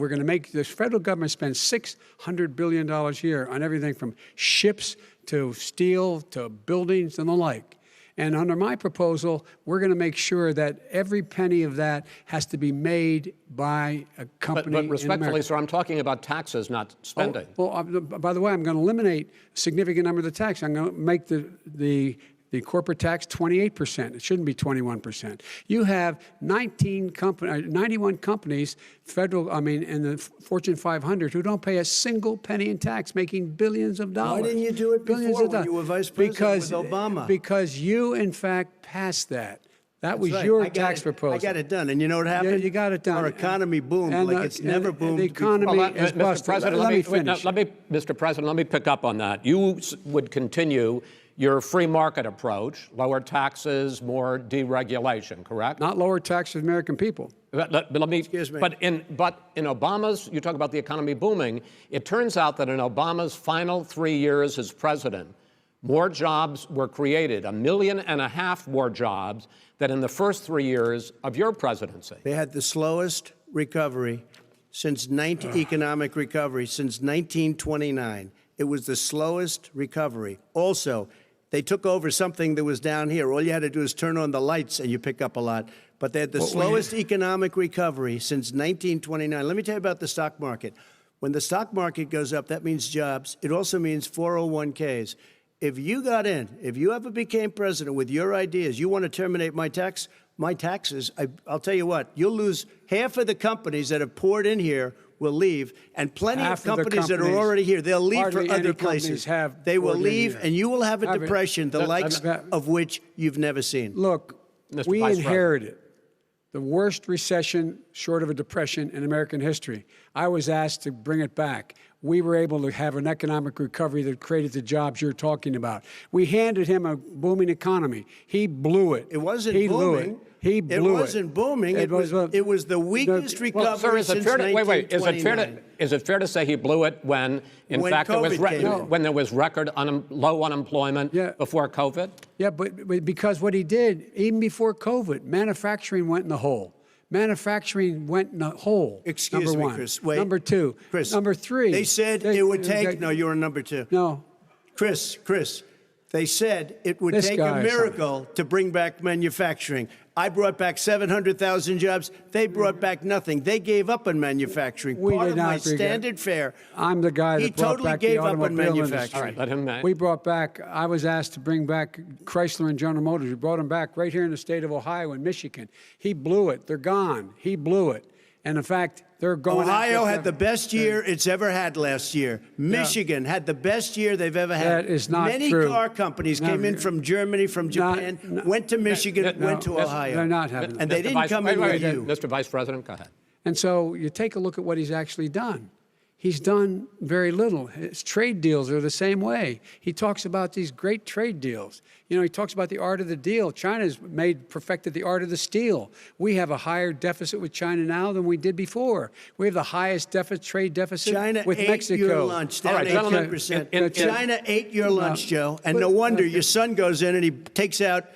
going to make this federal government spend $600 billion a year on everything from ships to steel to buildings and the like. And under my proposal, we're going to make sure that every penny of that has to be made by a company But respectfully, in America. sir, I'm talking about taxes, not spending. By the way, I'm going to eliminate a significant number of the tax. I'm going to make the corporate tax 28%. It shouldn't be 21%. You have 91 companies, in the Fortune 500 who don't pay a single penny in tax, making billions of dollars. Why didn't you do it before when you were vice president with Obama? Because you, in fact, passed that. That was right. your tax proposal. I got it done. And you know what happened? Yeah, you got it done. Our economy boomed like it's never boomed. The economy is Mr. busted. President, Let me finish. Mr. President, let me pick up on that. You would continue your free market approach, lower taxes, more deregulation, correct? Not lower taxes for the American people. But let me. Excuse me. But in Obama's, you talk about the economy booming. It turns out that in Obama's final 3 years as president, more jobs were created, 1.5 million more jobs than in the first 3 years of your presidency. They had the slowest recovery economic recovery since 1929. It was the slowest recovery. Also, they took over something that was down here. All you had to do is turn on the lights and you pick up a lot. But they had the slowest economic recovery since 1929. Let me tell you about the stock market. When the stock market goes up, that means jobs. It also means 401ks. If you got in, if you ever became president with your ideas, you want to terminate my taxes, I'll tell you what, you'll lose half of the companies that have poured in here will leave, and plenty of companies that are already here, they'll leave for other places. They will leave, and you will have a depression, the likes of which you've never seen. Look, Mr. we Vice inherited the worst recession short of a depression in American history. I was asked to bring it back. We were able to have an economic recovery that created the jobs you're talking about. We handed him a booming economy. He blew it. It wasn't booming. Blew it. He blew it. It wasn't booming. It was the weakest recovery since 1929. Is it fair to say he blew it when fact, there was when there was record low unemployment before COVID? Yeah, but because what he did, even before COVID, manufacturing went in the hole. Manufacturing went in the hole. Excuse number me, one. Chris. Wait. Number two. Chris. Number three. They said it would take. No, you're on number two. No. Chris. They said it would take a miracle to bring back manufacturing. I brought back 700,000 jobs. They brought back nothing. They gave up on manufacturing. Part of my standard fare. I'm the guy that brought back the automobile industry. All right, let him. We brought back. I was asked to bring back Chrysler and General Motors. We brought them back right here in the state of Ohio and Michigan. He blew it. They're gone. He blew it. And in fact, they're going. Ohio had the best year it's ever had last year. Michigan had the best year they've ever had. That is not Many true. car companies came in from Germany, from Japan, went to Michigan, went to Ohio. They're not having. And they didn't come in with you. Mr. Vice President, go ahead. And so you take a look at what he's actually done. He's done very little. His trade deals are the same way. He talks about these great trade deals. You know, he talks about the art of the deal. China's perfected the art of the steal. We have a higher deficit with China now than we did before. We have the highest trade deficit China with ate Mexico. your lunch, down All right, gentlemen, 18%. China ate your lunch, Joe, and no wonder your son goes in and he takes out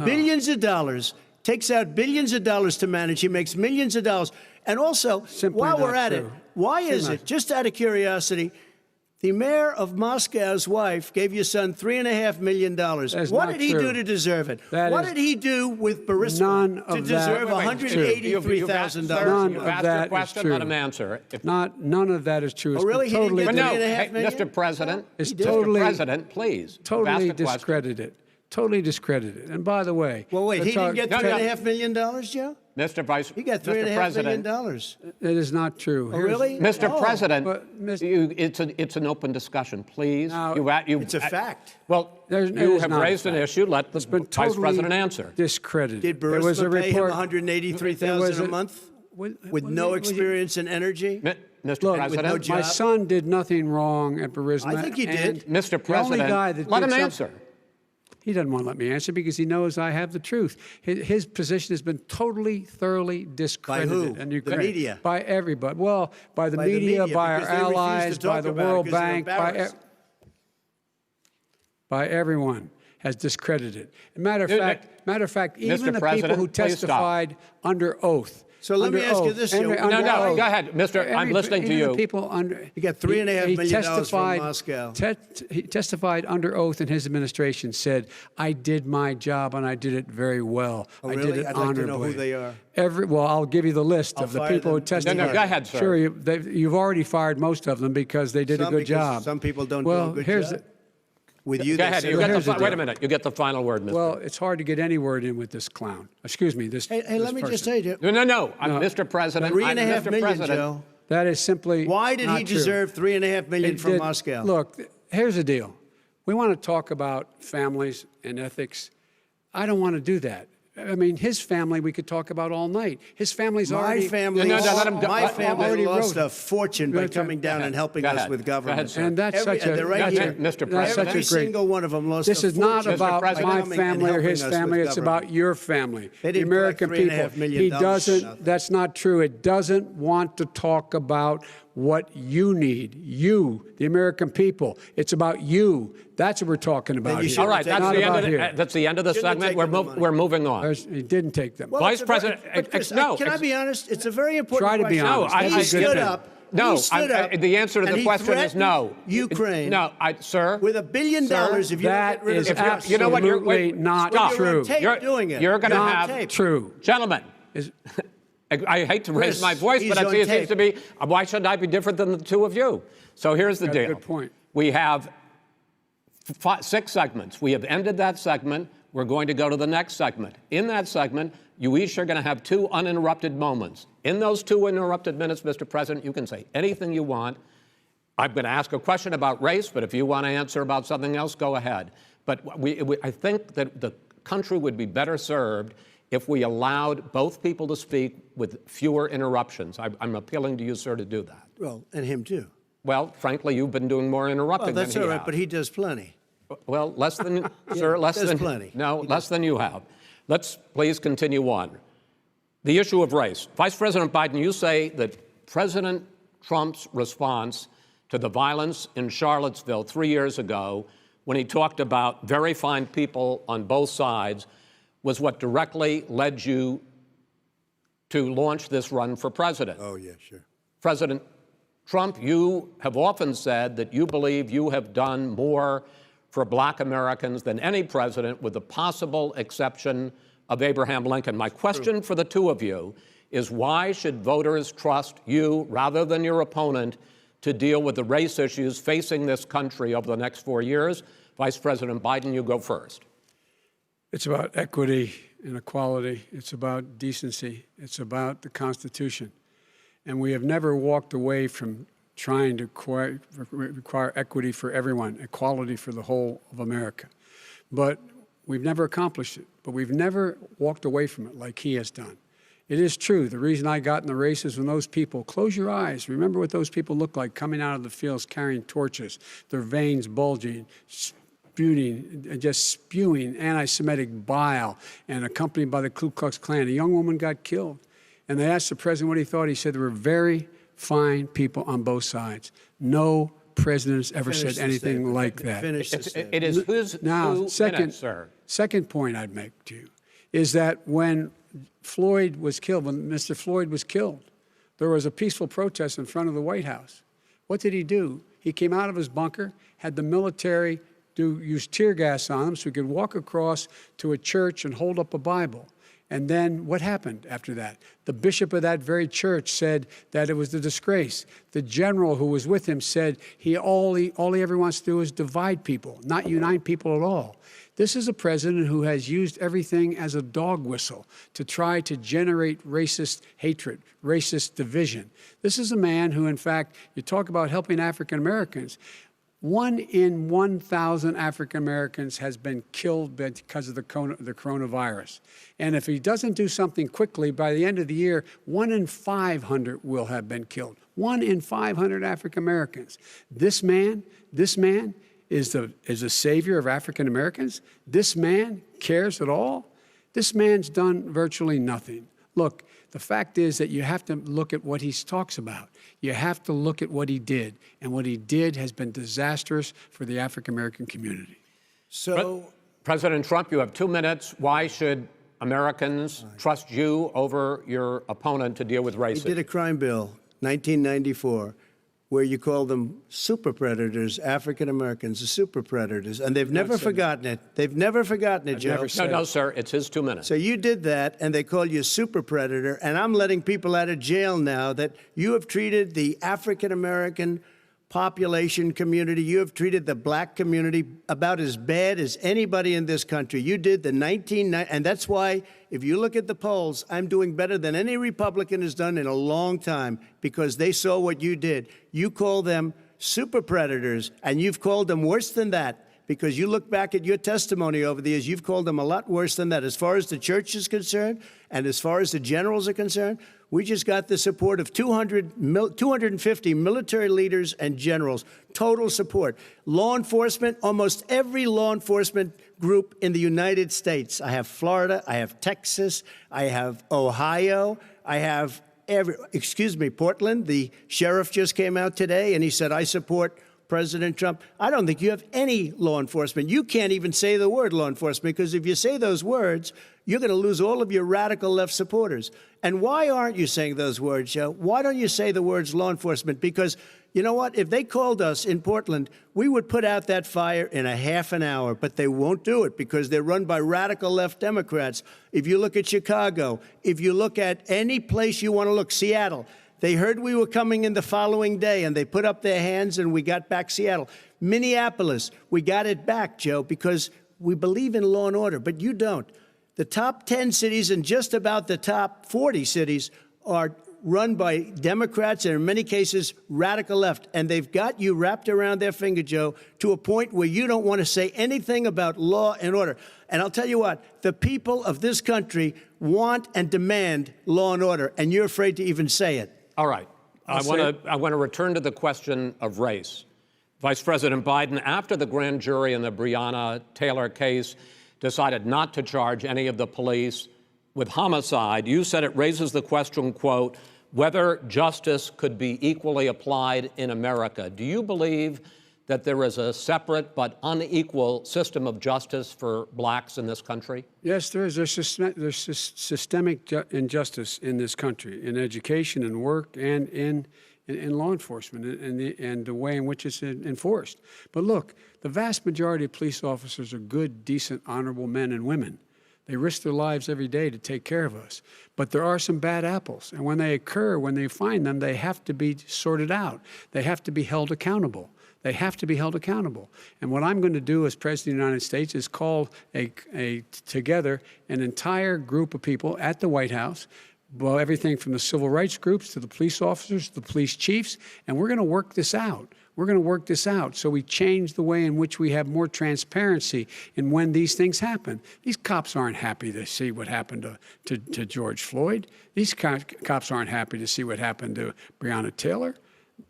billions of dollars, to manage. He makes millions of dollars. And also, Simply while we're not at it, true. why is it, just out of curiosity, the mayor of Moscow's wife gave your son $3.5 million. What did he do to deserve it? What did he do with Burisma to deserve $183,000? None You've of asked that your is question, true. let him answer. None of that is true. Oh, really? It's He didn't totally get No, $3.5 hey, million? Mr. President, It's Mr. totally- President, please. totally You've asked a question. discredited. Totally discredited. And by the way, Well, wait, he didn't get No, no. $3.5 million, Joe? Mr. Vice, He got Mr. $3.5 President, million. it is not true. Oh, really? Mr. Oh. President, But, it's an open discussion, please. Now, It's a fact. Well, It you is have not a raised an fact. issue. Let the been Vice totally President answer. discredited. Did There was a Burisma pay him report. $183,000 a month with no experience in energy? Mr. Look, President, my job? son did nothing wrong at Burisma. I think he did. and Mr. the only guy President, that let did him something- answer. He doesn't want to let me answer because he knows I have the truth. His position has been totally, thoroughly discredited. who? And The media? By everybody. Well, by the media, by our because they refuse to allies, by talk the about it World because they're Bank, embarrassed. by everyone has discredited. Matter of fact, even Mr. the people President, who please stop. testified under oath. So let me under ask you oath, this, under- Joe. under No, oath. go ahead, Mr. I'm listening to even you. The people under, He got $3.5 million from testified- Moscow. He testified under oath, and his administration said, "I did my job and I did it very well. Oh, I really? did it I'd like to honorably." know who they are. Well, I'll give you the list I'll of the fire people who them. testified. No, go ahead, sir. Sure, you've already fired most of them because they did a Some good because job. some people don't do a well, good here's job. With you, Go they ahead. said- You get here's the the, wait a deal. minute. You get the final word, Mr. Well, it's hard to get any word in with this clown. Excuse me, this. Hey, this let me just person. say, Joe, No. Mr. President. $3.5 Mr. million, President. Joe. That is simply Why did not he true. deserve $3.5 million It from did- Moscow? Look, here's the deal. We want to talk about families and ethics. I don't want to do that. I mean, his family we could talk about all night. His family's My already... family, No, let him go. my family already lost wrote- a fortune by Go ahead. coming down and helping Go us ahead. with Go ahead, government. sir. And that's such a... they're right That's here. it, Mr. That's President. such a Every great... single one of them lost This a is not fortune about by my coming and family or helping his us family. with It's government. about your family, They the didn't American collect $3.5 people. million He for doesn't. nothing. That's not true. It doesn't want to talk about what you need. You, the American people. It's about you. That's what we're talking about you here. should All right, Not that's the end of the Shouldn't have segment. taken the money. We're moving on. He didn't take them. Well, Vice it's a very- President, but Chris, no, can I be honest? It's a very important Try to be question. honest. No, I- He I- stood good. up. No, he stood up, the answer to and the he question is no. threatened Ukraine. No, sir. With $1 billion, if you don't that get rid of is the trust. absolutely You know what? not stop. You're on true. tape doing it. You're going to You're on have tape. True. Gentlemen. Is- I hate to raise Chris, my voice, he's but on it seems tape. to be. Why shouldn't I be different than the two of you? So here's the Got a deal. good point. We have 6 segments. We have ended that segment. We're going to go to the next segment. In that segment, you each are going to have 2 uninterrupted moments. In those 2 uninterrupted minutes, Mr. President, you can say anything you want. I'm going to ask a question about race, but if you want to answer about something else, go ahead. But I think that the country would be better served if we allowed both people to speak with fewer interruptions. I'm appealing to you, sir, to do that. Well, and him too. Well, frankly, you've been doing more interrupting Well, that's than all he right, has. but he does plenty. Well, less than, sir, less there's than. plenty. No, less than you have. Let's please continue on. The issue of race. Vice President Biden, you say that President Trump's response to the violence in Charlottesville 3 years ago, when he talked about very fine people on both sides, was what directly led you to launch this run for president. Oh, yeah, sure. President Trump, you have often said that you believe you have done more for black Americans than any president, with the possible exception of Abraham Lincoln. My question for the two of you is, why should voters trust you rather than your opponent to deal with the race issues facing this country over the next 4 years? Vice President Biden, you go first. It's about equity and equality. It's about decency. It's about the Constitution. And we have never walked away from trying to require equity for everyone, equality for the whole of America. But we've never accomplished it. But we've never walked away from it like he has done. It is true. The reason I got in the race is when those people, close your eyes, remember what those people looked like coming out of the fields carrying torches, their veins bulging, just spewing anti-Semitic bile, and accompanied by the Ku Klux Klan. A young woman got killed. And they asked the president what he thought. He said there were very fine people on both sides. No president has ever said anything like that. It is who's now, 2 minutes, sir. Second point I'd make to you is that when Floyd was killed, when Mr. Floyd was killed, there was a peaceful protest in front of the White House. What did he do? He came out of his bunker, had the military use tear gas on him so he could walk across to a church and hold up a Bible. And then what happened after that? The bishop of that very church said that it was a disgrace. The general who was with him said all he ever wants to do is divide people, not unite people at all. This is a president who has used everything as a dog whistle to try to generate racist hatred, racist division. This is a man who, in fact, you talk about helping African Americans. 1 in 1,000 African Americans has been killed because of the coronavirus. And if he doesn't do something quickly, by the end of the year, 1 in 500 will have been killed. 1 in 500 African Americans. This man is a savior of African Americans. This man cares at all. This man's done virtually nothing. Look, the fact is that you have to look at what he talks about. You have to look at what he did. And what he did has been disastrous for the African-American community. So, President Trump, you have 2 minutes. Why should Americans trust you over your opponent to deal with racism? he did a crime bill, 1994, where you call them super predators, African Americans, the super predators, and they've never forgotten it. They've never forgotten it, Joe. No, sir, it's his 2 minutes. So you did that, and they call you a super predator, and I'm letting people out of jail now that you have treated the African American population community, you have treated the black community about as bad as anybody in this country. You did the 1990, and that's why, if you look at the polls, I'm doing better than any Republican has done in a long time, because they saw what you did. You call them super predators, and you've called them worse than that, because you look back at your testimony over the years, you've called them a lot worse than that. As far as the church is concerned, and as far as the generals are concerned, we just got the support of 250 military leaders and generals, total support. Law enforcement, almost every law enforcement group in the United States. I have Florida, I have Texas, I have Ohio, I have Portland. The sheriff just came out today and he said, I support President Trump. I don't think you have any law enforcement. You can't even say the word law enforcement, because if you say those words, you're going to lose all of your radical left supporters. And why aren't you saying those words, Joe? Why don't you say the words law enforcement? Because you know what? If they called us in Portland, we would put out that fire in a half an hour, but they won't do it because they're run by radical left Democrats. If you look at Chicago, if you look at any place you want to look, Seattle, they heard we were coming in the following day, and they put up their hands, and we got back Seattle. Minneapolis, we got it back, Joe, because we believe in law and order, but you don't. The top 10 cities and just about the top 40 cities are run by Democrats and, in many cases, radical left. And they've got you wrapped around their finger, Joe, to a point where you don't want to say anything about law and order. And I'll tell you what, the people of this country want and demand law and order, and you're afraid to even say it. All right. I want to return to the question of race. Vice President Biden, after the grand jury in the Breonna Taylor case decided not to charge any of the police with homicide, you said it raises the question, quote, whether justice could be equally applied in America. Do you believe that there is a separate but unequal system of justice for blacks in this country? Yes, there is. There's systemic injustice in this country, in education and work and in law enforcement and the way in which it's enforced. But look, the vast majority of police officers are good, decent, honorable men and women. They risk their lives every day to take care of us. But there are some bad apples. And when they occur, when they find them, they have to be sorted out. They have to be held accountable. They have to be held accountable. And what I'm going to do as President of the United States is call together an entire group of people at the White House, well, everything from the civil rights groups to the police officers, to the police chiefs, and we're going to work this out. We're going to work this out. So we change the way in which we have more transparency in when these things happen. These cops aren't happy to see what happened to George Floyd. These cops aren't happy to see what happened to Breonna Taylor.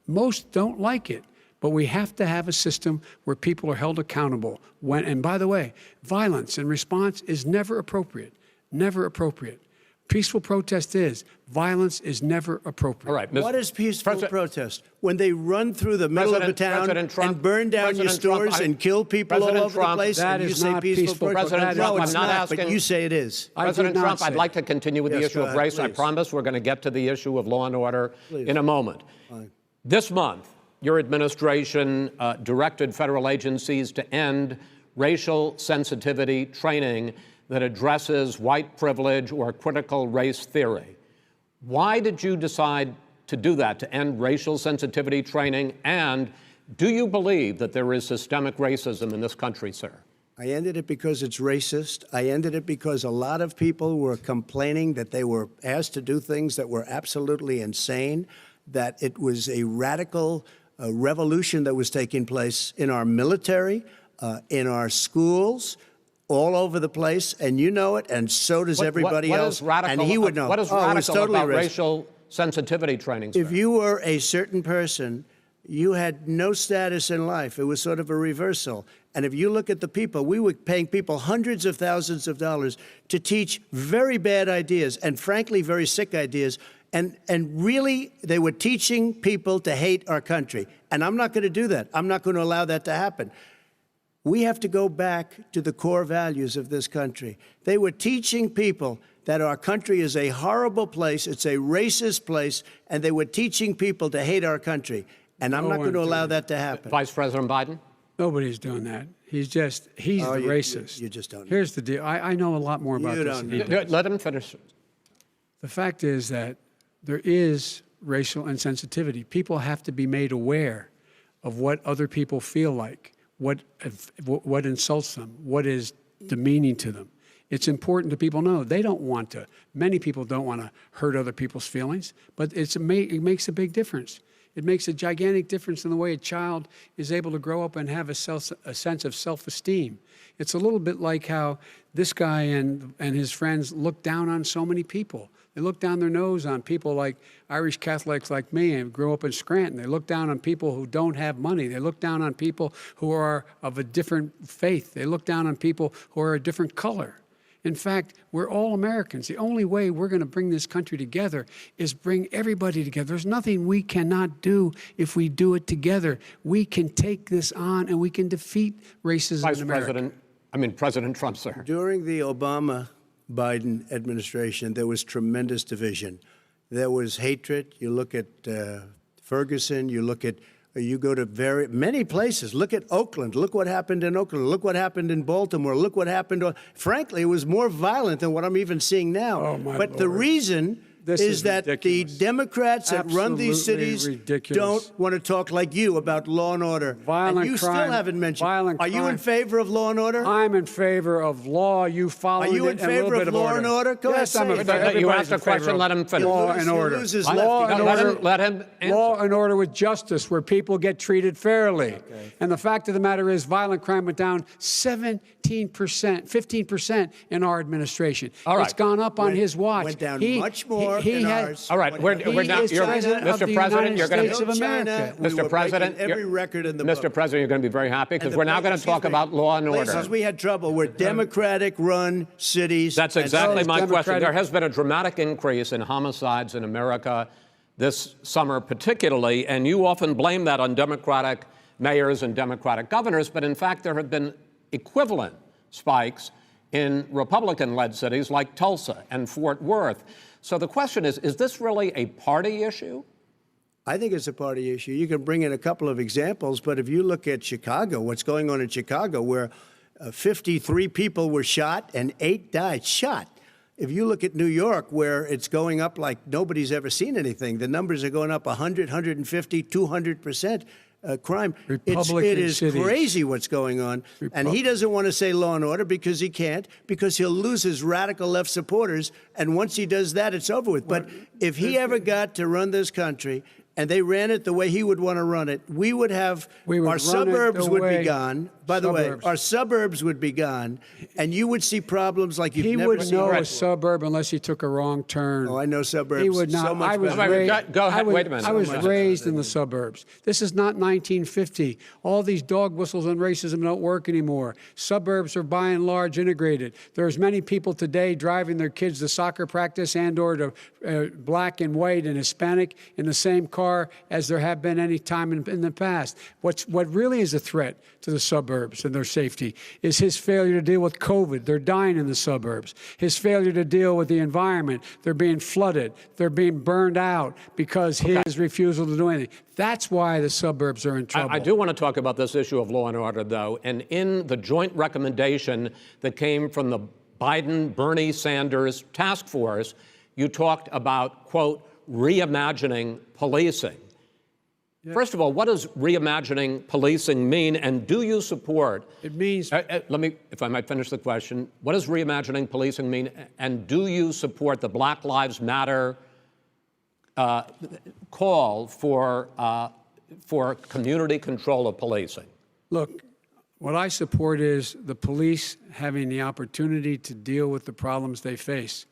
Most don't like it. But we have to have a system where people are held accountable. And by the way, violence in response is never appropriate. Never appropriate. Peaceful protest is. Violence is never appropriate. All right. What is peaceful protest? When they run through the middle of a town and burn down your stores and kill people all over the place, that and you is say not peaceful protest? President Trump, No, it's I'm not not, asking. but you say it is. President Trump, I'd like to continue with the Yes, issue go of ahead, race. I please. promise we're going to get to the issue of law and order in a moment. This month, your administration directed federal agencies to end racial sensitivity training that addresses white privilege or critical race theory. Why did you decide to do that, to end racial sensitivity training? And do you believe that there is systemic racism in this country, sir? I ended it because it's racist. I ended it because a lot of people were complaining that they were asked to do things that were absolutely insane, that it was a radical revolution that was taking place in our military, in our schools, all over the place, and you know it, and so does everybody what else. Is radical, and he would know. What is it was radical totally about racist. racial sensitivity training, sir? If you were a certain person, you had no status in life. It was sort of a reversal. And if you look at the people, we were paying people hundreds of thousands of dollars to teach very bad ideas and, frankly, very sick ideas. And really, they were teaching people to hate our country. And I'm not going to do that. I'm not going to allow that to happen. We have to go back to the core values of this country. They were teaching people that our country is a horrible place, it's a racist place, and they were teaching people to hate our country. And I'm not going to allow that to happen. Vice President Biden? Nobody's doing that. He's the racist. You just don't know. Here's the deal. I know a lot more about You this don't than he know. does. Let him finish. The fact is that there is racial insensitivity. People have to be made aware of what other people feel like, what insults them, what is demeaning to them. It's important that people know they don't want to. Many people don't want to hurt other people's feelings, but it makes a big difference. It makes a gigantic difference in the way a child is able to grow up and have a sense of self-esteem. It's a little bit like how this guy and his friends look down on so many people. They look down their nose on people like Irish Catholics like me and grew up in Scranton. They look down on people who don't have money. They look down on people who are of a different faith. They look down on people who are a different color. In fact, we're all Americans. The only way we're going to bring this country together is bring everybody together. There's nothing we cannot do if we do it together. We can take this on and we can defeat racism in America. President Trump, sir. During the Obama-Biden administration, there was tremendous division. There was hatred. You look at Ferguson, you go to many places. Look at Oakland. Look what happened in Oakland. Look what happened in Baltimore. Look what happened. Frankly, it was more violent than what I'm even seeing now. Oh, my but Lord. the reason is that ridiculous. the Democrats that run these Absolutely cities ridiculous. don't want to talk like you about law and order. Violent and you crime, still haven't mentioned. violent Are you in crime. favor of law and order? I'm in favor of law. You follow it. Are you in favor of law and order? Go ahead, Yes, I'm say in it. favor. You Everybody's asked a in favor question, of let him finish. Law and He order. loses Law left. and order. Let him answer. Law and order with justice, where people get treated fairly. Okay. And the fact of the matter is, violent crime went down 17%, 15% in our administration. All right. It's gone up on his watch. Went down much more he in had, ours. All right, we're now. is president of the United States of America. Mr. President, every record in the Mr. book. President, you're going to be very happy because And we're now going to talk about law and order. Places we had trouble were Democratic-run cities. That's and exactly so my question. Democratic- There has been a dramatic increase in homicides in America this summer particularly, and you often blame that on Democratic mayors and Democratic governors, but in fact there have been equivalent spikes in Republican-led cities like Tulsa and Fort Worth. So the question is this really a party issue? I think it's a party issue. You can bring in a couple of examples, but if you look at Chicago, what's going on in Chicago, where 53 people were shot and 8 died, shot. If you look at New York, where it's going up like nobody's ever seen anything, the numbers are going up 100, 150, 200%. Crime. It is cities. crazy what's going on. And he doesn't want to say law and order because he can't, because he'll lose his radical left supporters. And once he does that, it's over with. But if he ever got to run this country and they ran it the way he would want to run it, we would have our suburbs would be gone. By the way, our suburbs would be gone, and you would see problems like you've never seen. He wouldn't know a suburb unless he took a wrong turn. Oh, I know suburbs. He would not. So much Go ahead. Wait a minute. I was raised in the suburbs. This is not 1950. All these dog whistles on racism don't work anymore. Suburbs are by and large integrated. There's many people today driving their kids to soccer practice and or to black and white and Hispanic in the same car as there have been any time in the past. What really is a threat to the suburbs and their safety is his failure to deal with COVID. They're dying in the suburbs. His failure to deal with the environment. They're being flooded. They're being burned out because his refusal to do anything. That's why the suburbs are in trouble. I do want to talk about this issue of law and order, though. And in the joint recommendation that came from the Biden-Bernie Sanders task force, you talked about, quote, reimagining policing. Yeah. First of all, what does reimagining policing mean, and do you support? It means. Let me, if I might finish the question. What does reimagining policing mean, and do you support the Black Lives Matter call for community control of policing? Look, what I support is the police having the opportunity to deal with the problems they face.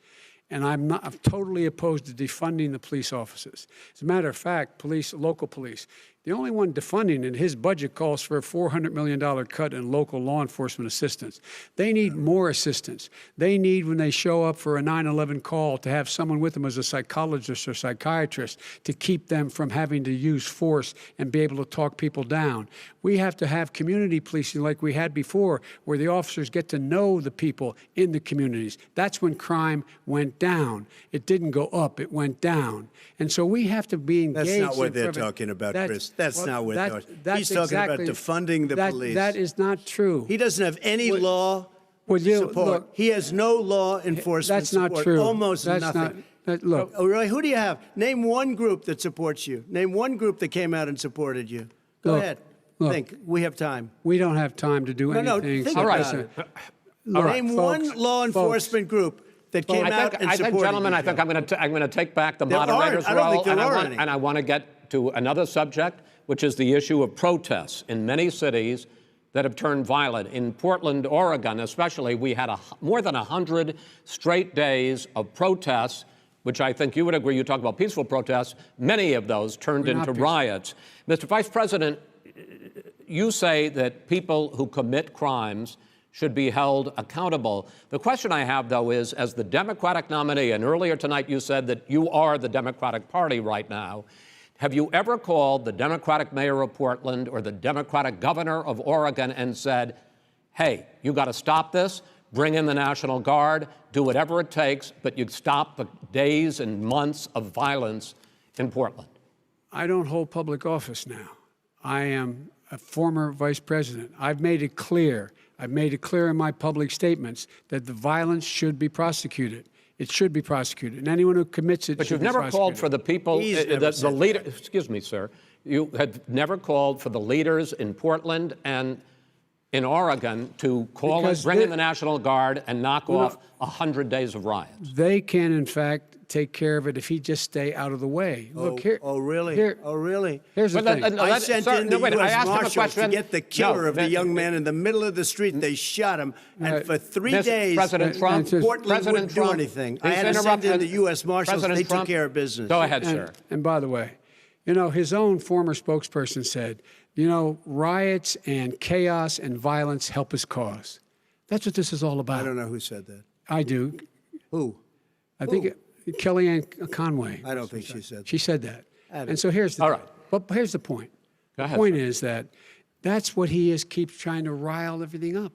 And I'm totally opposed to defunding the police offices. As a matter of fact, local police, the only one defunding it, his budget calls for a $400 million cut in local law enforcement assistance. They need more assistance. They need, when they show up for a 9/11 call, to have someone with them as a psychologist or psychiatrist to keep them from having to use force and be able to talk people down. We have to have community policing like we had before, where the officers get to know the people in the communities. That's when crime went down. It didn't go up, it went down. And so we have to be engaged. That's not what they're talking about, Chris. That's not what they're talking about. He's talking about defunding the police. That is not true. He doesn't have any law support. Look, he has no law enforcement support. That's not true. Almost nothing. Look. Oh, really? Who do you have? Name one group that supports you. Name one group that came out and supported you. Go ahead. Look, think. We have time. We don't have time to do anything. No, think all right. Name one law enforcement group that came out and supported gentlemen, you. I think I'm going to take back the moderator's role, and I want to get to another subject, which is the issue of protests in many cities that have turned violent. In Portland, Oregon, especially, we had more than 100 straight days of protests, which I think you would agree. You talk about peaceful protests. Many of those turned into riots. Mr. Vice President, you say that people who commit crimes should be held accountable. The question I have, though, is, as the Democratic nominee, and earlier tonight you said that you are the Democratic Party right now, have you ever called the Democratic mayor of Portland or the Democratic governor of Oregon and said, hey, you got to stop this, bring in the National Guard, do whatever it takes, but you'd stop the days and months of violence in Portland? I don't hold public office now. I am a former vice president. I've made it clear in my public statements that the violence should be prosecuted. It should be prosecuted, and anyone who commits it. But you've never called for the people, the leader. Excuse me, sir. You had never called for the leaders in Portland and in Oregon to bring in the National Guard and knock off 100 days of riots. They can, in fact, take care of it if he just stay out of the way. Look here. Oh, really? Really? Here's the thing. I sent in the U.S. Marshals to get the killer of the young man in the middle of the street. They shot him, and for 3 days, President Trump, Portland wouldn't do anything. I had to send in the U.S. Marshals. They took care of business. Go ahead, sir. And by the way, his own former spokesperson said, riots and chaos and violence help his cause. That's what this is all about. I don't know who said that. I do. Who? I think Kellyanne Conway. I don't think she said that. She said that. And so here's the all right. But here's the point. The point is that's what he keeps trying to rile everything up.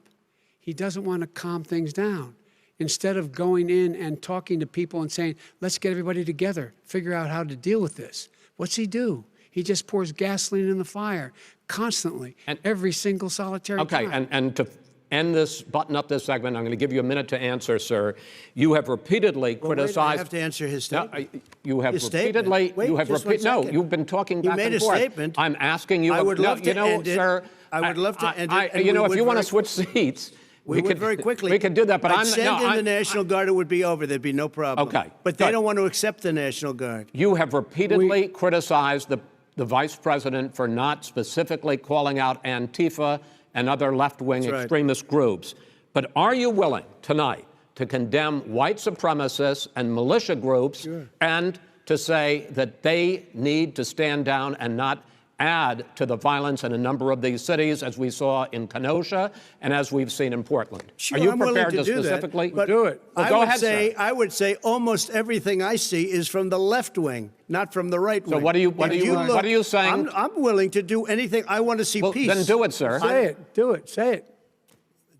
He doesn't want to calm things down. Instead of going in and talking to people and saying, let's get everybody together, figure out how to deal with this. What's he do? He just pours gasoline in the fire constantly, and every single solitary time. Okay, and to end this, button up this segment, I'm going to give you a minute to answer, sir. You have repeatedly criticized. I have to answer his statement. No, you have repeatedly. Wait, you have no, you've been talking back and forth. He made a statement. I'm asking you. I would love to end it. Sir. I would love to end it. If you want to switch seats. We could very quickly. We could do that, but I'd send in the National Guard, it would be over. There'd be no problem. Okay. But they don't want to accept the National Guard. You have repeatedly criticized the the vice president for not specifically calling out Antifa and other left-wing That's right. extremist groups. But are you willing tonight to condemn white supremacists and militia groups and to say that they need to stand down and not add to the violence in a number of these cities, as we saw in Kenosha and as we've seen in Portland? Sure, Are you I'm willing prepared to do that, specifically but do it? Well, I go would ahead, say, sir. I would say almost everything I see is from the left wing, not from the right wing. So what are you saying? I'm willing to do anything. I want to see Well, peace. then do it, sir. Say it. Do it. Say it.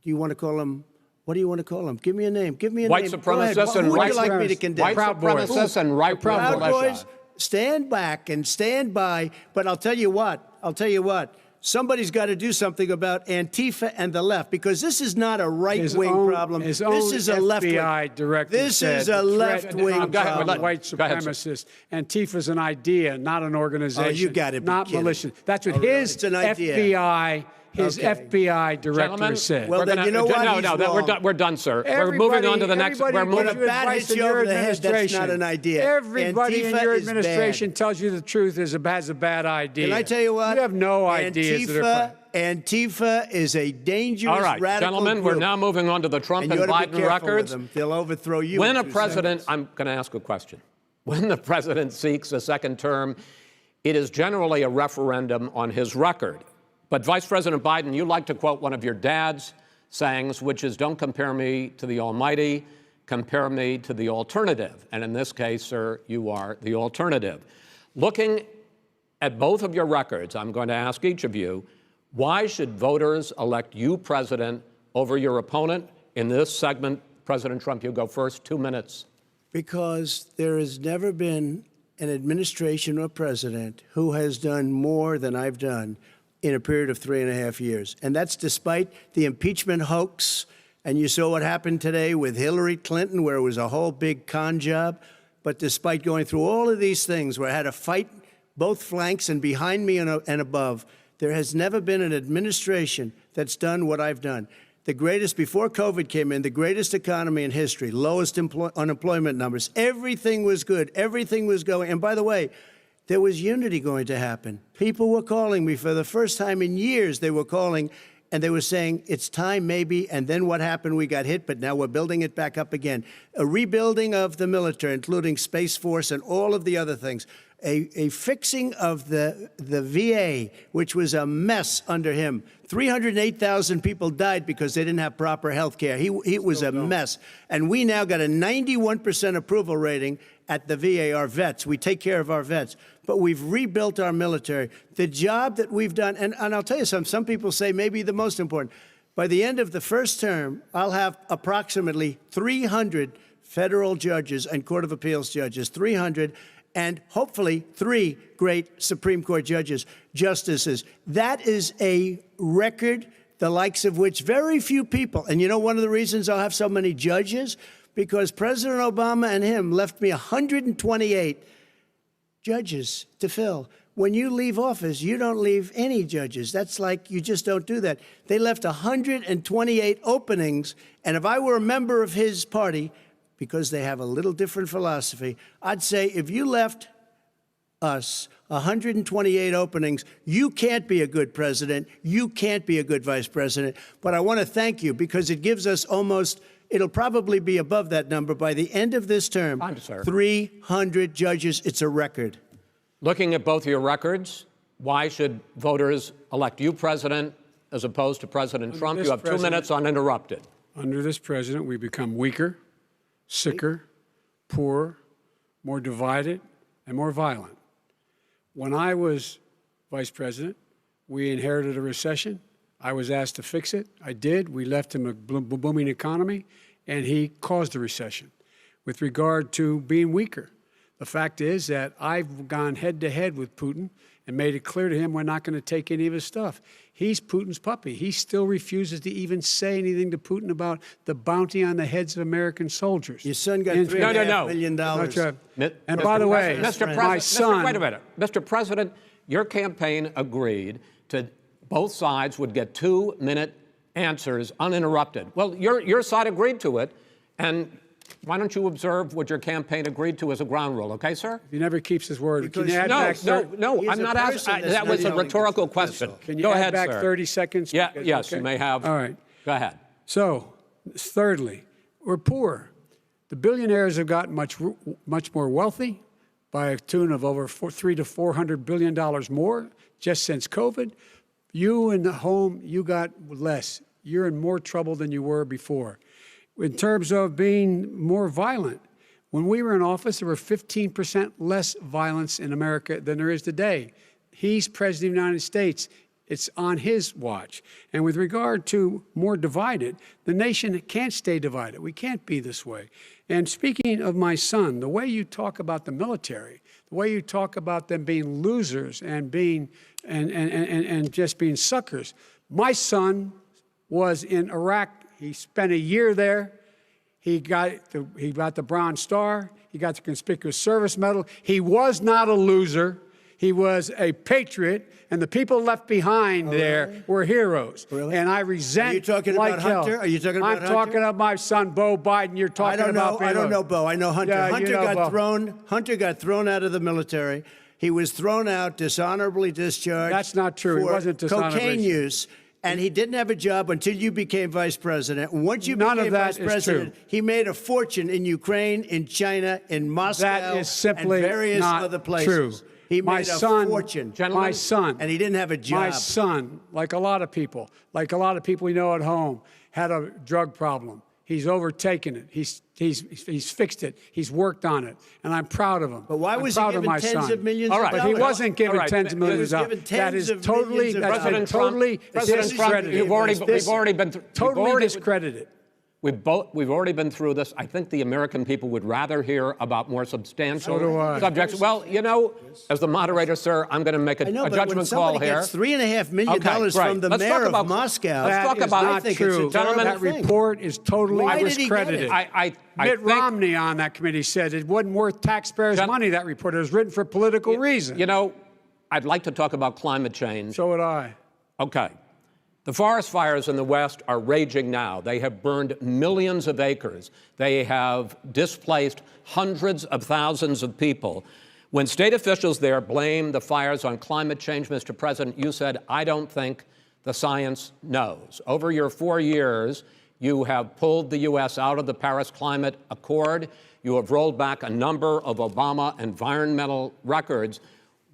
Do you want to call him? What do you want to call him? Give me a name. Give me a White name. Go ahead. supremacists and Who would white you like me to condemn? White Proud Boys. supremacists and right-wing Proud militia. Boys, stand back and stand by. But I'll tell you what. Somebody's got to do something about Antifa and the left, because this is not a right-wing problem. His This own is a left-wing. FBI director This said is a the threat left-wing on problem. white Go ahead, sir. supremacists. Antifa's an idea, not an organization. Oh, you gotta be not kidding. militia. That's what Oh, really? his It's an idea. FBI, his Okay. FBI director Gentlemen, said. Well, we're then gonna- you know what? No, He's no, wrong. we're done, sir. We're moving on to the next. Everybody We're gives moving. you When a bat advice hits in you your over the head, that's administration. not an idea. Everybody in Antifa your is bad. administration tells you the truth has a bad idea. Can I tell you what? You have no ideas. Antifa is a dangerous All right, radical gentlemen, group. we're now moving on to the Trump And and you ought to be Biden careful with records. them. They'll overthrow you. When in a 2 president, seconds. I'm going to ask a question. When the president seeks a second term, it is generally a referendum on his record. But Vice President Biden, you like to quote one of your dad's sayings, which is, don't compare me to the almighty, compare me to the alternative. And in this case, sir, you are the alternative. Looking at both of your records, I'm going to ask each of you, why should voters elect you president over your opponent? In this segment, President Trump, you go first, 2 minutes. Because there has never been an administration or president who has done more than I've done in a period of 3.5 years. And that's despite the impeachment hoax. And you saw what happened today with Hillary Clinton, where it was a whole big con job. But despite going through all of these things, where I had to fight both flanks and behind me and above, there has never been an administration that's done what I've done. The greatest, before COVID came in, the greatest economy in history, lowest unemployment numbers. Everything was good. Everything was going. And by the way, there was unity going to happen. People were calling me for the first time in years. They were calling and they were saying, it's time maybe. And then what happened? We got hit, but now we're building it back up again. A rebuilding of the military, including Space Force and all of the other things. A fixing of the VA, which was a mess under him. 308,000 people died because they didn't have proper health care. He was a mess. And we now got a 91% approval rating at the VA, our vets. We take care of our vets. But we've rebuilt our military. The job that we've done, and I'll tell you something, some people say maybe the most important. By the end of the first term, I'll have approximately 300 federal judges and Court of Appeals judges, 300, and hopefully 3 great Supreme Court justices. That is a record, the likes of which very few people, and you know one of the reasons I'll have so many judges? Because President Obama and him left me 128 judges to fill. When you leave office, you don't leave any judges. That's like, you just don't do that. They left 128 openings, and if I were a member of his party, because they have a little different philosophy, I'd say if you left us 128 openings, you can't be a good president, you can't be a good vice president. But I want to thank you because it gives us almost, it'll probably be above that number by the end of this term. 300 judges, it's a record. Looking at both your records, why should voters elect you president as opposed to President Trump? You have 2 minutes uninterrupted. Under this president, we become weaker, sicker, poorer, more divided, and more violent. When I was vice president, we inherited a recession. I was asked to fix it. I did. We left him a booming economy, and he caused a recession. With regard to being weaker, the fact is that I've gone head-to-head with Putin and made it clear to him we're not going to take any of his stuff. He's Putin's puppy. He still refuses to even say anything to Putin about the bounty on the heads of American soldiers. Your son got $3.5 million. And by the way, my son... Wait a minute. Mr. President, your campaign agreed to both sides would get 2-minute answers uninterrupted. Well, your side agreed to it, and why don't you observe what your campaign agreed to as a ground rule, okay, sir? He never keeps his word. Can you Because- add No, back no, He's I'm a not person asking. that's That not was a telling the rhetorical truth, that's question. all. Can you Go add ahead, back sir. 30 seconds? Yeah, yes, Okay. you may have. All right. Go ahead. So, thirdly, we're poor. The billionaires have gotten much more wealthy by a tune of over $300 to $400 billion more just since COVID. You in the home, you got less. You're in more trouble than you were before. In terms of being more violent, when we were in office, there were 15% less violence in America than there is today. He's president of the United States. It's on his watch. And with regard to more divided, the nation can't stay divided. We can't be this way. And speaking of my son, the way you talk about the military, the way you talk about them being losers and being and just being suckers. My son was in Iraq. He spent a year there. He got the Bronze Star. He got the Conspicuous Service Medal. He was not a loser. He was a patriot, and the people left behind there were heroes. Really? And I resent. Are you talking like about Hunter? hell. Are you talking about Hunter? I'm talking about my son, Beau Biden. You're talking about. I don't know Beau. I know Hunter. Yeah, Hunter you know Beau. Hunter got thrown out of the military. He was thrown out, dishonorably discharged. That's not true. He for wasn't dishonorably cocaine use. And he didn't have a job until you became vice president. Once you None of became that vice is president, true. he made a fortune in Ukraine, in China, in Moscow, That is simply and various not other places. true. He My made a son, fortune. My son, and he didn't have a job. My son, like a lot of people we know at home, had a drug problem. He's overtaken it. He's fixed it. He's worked on it, and I'm proud of him. But why was I'm he proud of given my tens son. of millions All of right. dollars? But he wasn't given All right. tens of He was millions of given dollars. That tens is of totally, millions of that's dollars. been totally President Trump, discredited. we've already been Totally discredited. We've already been through this. I think the American people would rather hear about more substantial So do I. subjects. Well, you know, as the moderator, sir, I'm going to make a I know, but judgment when call somebody here. gets $3.5 million Okay, great. from the Let's talk mayor about- of Moscow, let's talk That is about- not I think true. it's a terrible That thing. report is totally Why did he get discredited. it? I Mitt think, Romney on that committee said it wasn't worth taxpayers' money, that report. It was written for political reasons. you know, I'd like to talk about climate change. So would I. Okay. The forest fires in the West are raging now. They have burned millions of acres. They have displaced hundreds of thousands of people. When state officials there blame the fires on climate change, Mr. President, you said, I don't think the science knows. Over your 4 years, you have pulled the U.S. out of the Paris Climate Accord. You have rolled back a number of Obama environmental records.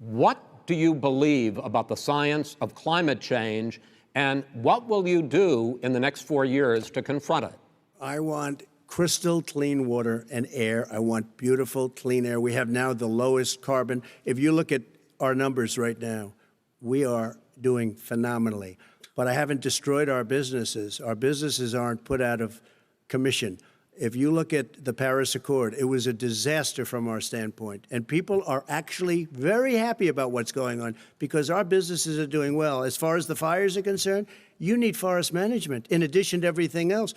What do you believe about the science of climate change? And what will you do in the next 4 years to confront it? I want crystal clean water and air. I want beautiful, clean air. We have now the lowest carbon. If you look at our numbers right now, we are doing phenomenally. But I haven't destroyed our businesses. Our businesses aren't put out of commission. If you look at the Paris Accord, it was a disaster from our standpoint. And people are actually very happy about what's going on because our businesses are doing well. As far as the fires are concerned, you need forest management in addition to everything else.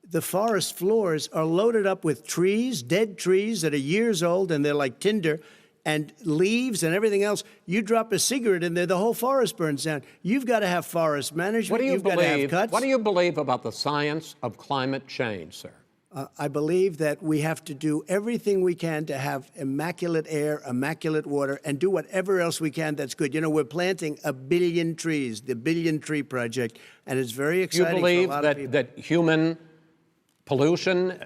The forest floors are loaded up with trees, dead trees that are years old, and they're like tinder, and leaves and everything else. You drop a cigarette in there, the whole forest burns down. You've got to have forest management. What do you You've got to have believe? cuts. What do you believe about the science of climate change, sir? I believe that we have to do everything we can to have immaculate air, immaculate water, and do whatever else we can that's good. You know, we're planting 1 billion trees, the Billion Tree Project, and it's very Do you exciting believe for a lot of people. that human pollution,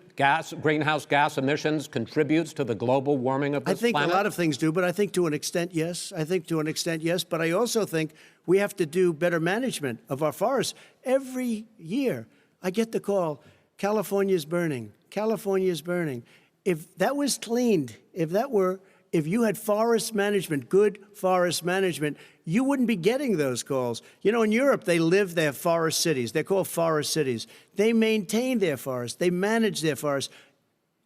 greenhouse gas emissions contributes to the global warming of this I think planet? a lot of things do, but I think to an extent, yes. I think to an extent, yes. But I also think we have to do better management of our forests. Every year, I get the call, California's burning. California's burning. If that was cleaned, if you had forest management, good forest management, you wouldn't be getting those calls. You know, in Europe, they live their forest cities. They're called forest cities. They maintain their forests. They manage their forests.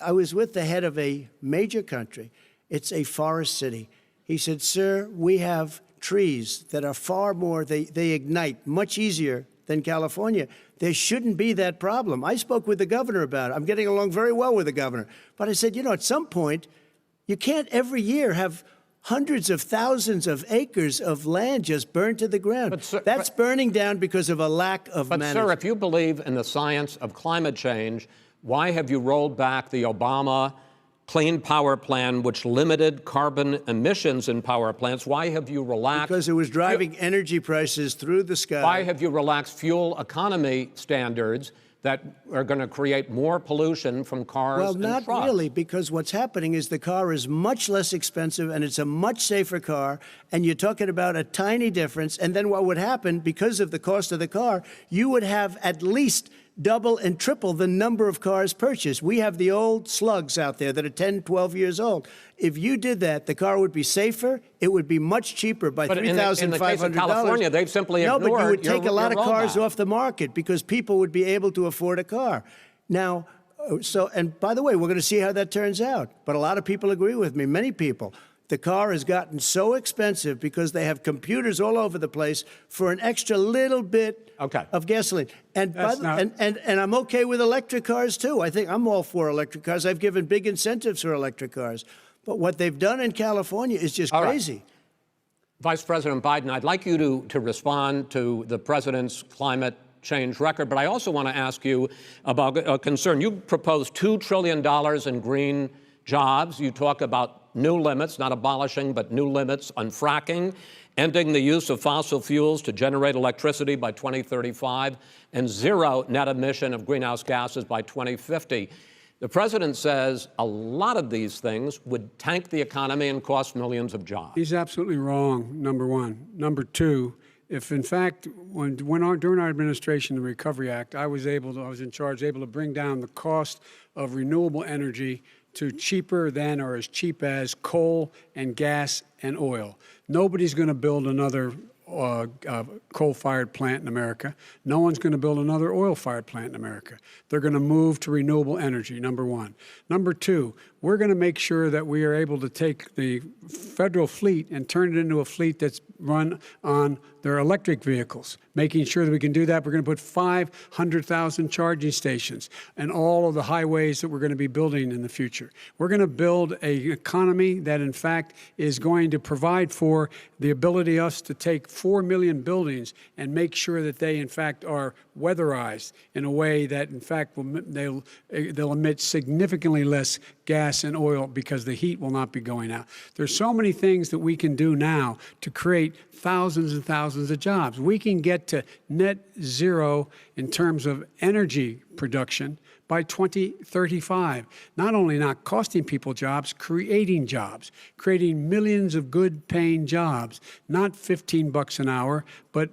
I was with the head of a major country. It's a forest city. He said, sir, we have trees that are far more, they ignite much easier than California. There shouldn't be that problem. I spoke with the governor about it. I'm getting along very well with the governor. But I said, you know, at some point, you can't every year have hundreds of thousands of acres of land just burned to the ground. But, sir, that's burning down because of a lack of But, management. sir, if you believe in the science of climate change, Why have you rolled back the Obama Clean Power Plan, which limited carbon emissions in power plants? Why have you relaxed? Because it was driving energy prices through the sky. Why have you relaxed fuel economy standards that are going to create more pollution from cars Well, and not trucks? really, because what's happening is the car is much less expensive and it's a much safer car, and you're talking about a tiny difference. And then what would happen, because of the cost of the car, you would have at least double and triple the number of cars purchased. We have the old slugs out there that are 10, 12 years old. If you did that, the car would be safer. It would be much cheaper by $3,500. In the case of California, they've simply ignored No, but you would take a lot of cars rollback. off the market because people would be able to afford a car. Now, and by the way, we're going to see how that turns out. But a lot of people agree with me, many people. The car has gotten so expensive because they have computers all over the place for an extra little bit of gasoline. And, and I'm okay with electric cars, too. I think I'm all for electric cars. I've given big incentives for electric cars. But what they've done in California is just crazy. Right. Vice President Biden, I'd like you to respond to the president's climate change record, but I also want to ask you about a concern. You proposed $2 trillion in green jobs. You talk about new limits, not abolishing, but new limits on fracking, ending the use of fossil fuels to generate electricity by 2035, and zero net emission of greenhouse gases by 2050. The president says a lot of these things would tank the economy and cost millions of jobs. He's absolutely wrong, number one. Number two, if in fact, during our administration, the Recovery Act, I was in charge, able to bring down the cost of renewable energy to cheaper than or as cheap as coal and gas and oil. Nobody's going to build another coal-fired plant in America. No one's going to build another oil-fired plant in America. They're going to move to renewable energy, number one. Number two, we're going to make sure that we are able to take the federal fleet and turn it into a fleet that's run on their electric vehicles. Making sure that we can do that, we're going to put 500,000 charging stations and all of the highways that we're going to be building in the future. We're going to build an economy that, in fact, is going to provide for the ability us to take 4 million buildings and make sure that they, in fact, are weatherized in a way that, in fact, they'll emit significantly less gas and oil because the heat will not be going out. There's so many things that we can do now to create thousands and thousands of jobs. We can get to net zero in terms of energy production by 2035. Not only not costing people jobs, creating millions of good paying jobs, not $15 an hour, but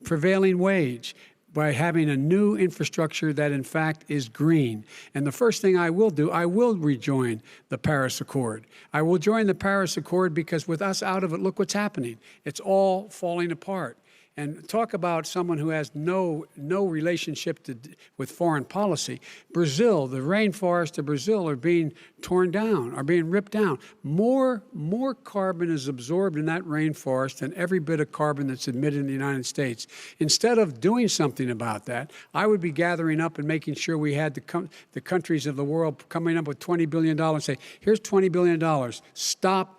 prevailing wage, by having a new infrastructure that, in fact, is green. And the first thing I will do, I will rejoin the Paris Accord. I will join the Paris Accord because with us out of it, look what's happening. It's all falling apart. And talk about someone who has no relationship with foreign policy. Brazil, the rainforests of Brazil are being torn down, are being ripped down. More carbon is absorbed in that rainforest than every bit of carbon that's emitted in the United States. Instead of doing something about that, I would be gathering up and making sure we had the countries of the world coming up with $20 billion and say, here's $20 billion. Stop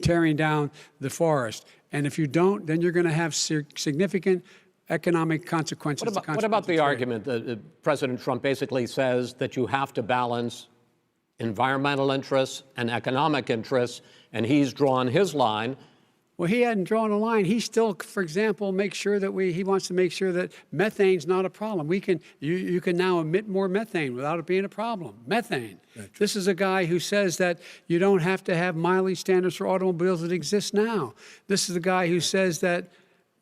tearing down the forest. And if you don't, then you're going to have significant economic consequences. What about the argument that President Trump basically says that you have to balance environmental interests and economic interests, and he's drawn his line? Well, he hadn't drawn a line. He still, for example, makes sure that he wants to make sure that methane's not a problem. You can now emit more methane without it being a problem. Methane. This is a guy who says that you don't have to have mileage standards for automobiles that exist now. This is the guy who says that,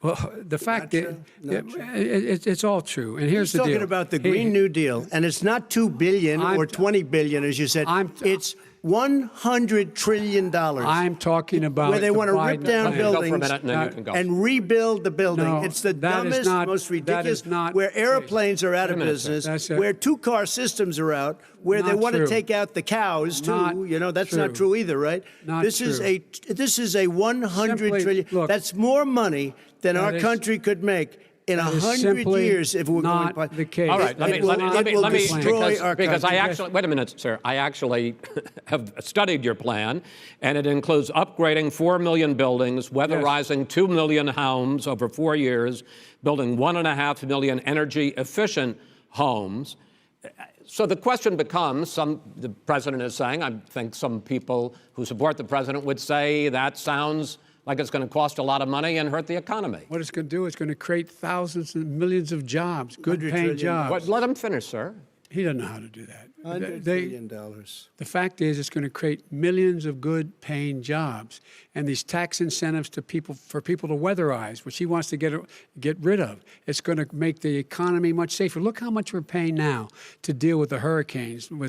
well, the fact that it's all true. And here's the deal. He's talking about the Green New Deal, and it's not $2 billion or $20 billion, as you said. It's $100 trillion. I'm talking about where they want to rip down buildings and rebuild the building. No, it's the dumbest, most ridiculous. Where airplanes are out of business, where two-car systems are out, where they want to take out the cows too. That's not true either, right? This is a $100 trillion. Look, that's more money than our country could make in 100 years if we're not going to the case. All right, let me destroy our because country. I actually wait a minute, sir. I actually have studied your plan, and it includes upgrading 4 million buildings, weatherizing 2 million homes over 4 years, building 1.5 million energy efficient homes. So the question becomes, the president is saying, I think some people who support the president would say that sounds like it's going to cost a lot of money and hurt the economy. What it's going to do is going to create thousands and millions of jobs, good-paying jobs. Let him finish, sir. He doesn't know how to do that. $100 billion. The fact is, it's going to create millions of good-paying jobs, and these tax incentives to people for people to weatherize, which he wants to get rid of. It's going to make the economy much safer. Look how much we're paying now to deal with the hurricanes. By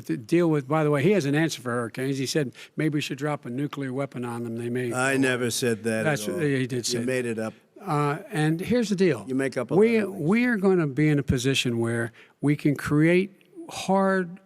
the way, he has an answer for hurricanes. He said maybe we should drop a nuclear weapon on them. They may. I never said that at all. He did say. You made it up. And here's the deal. You make up a lot of things. We are going to be in a position where we can create hard,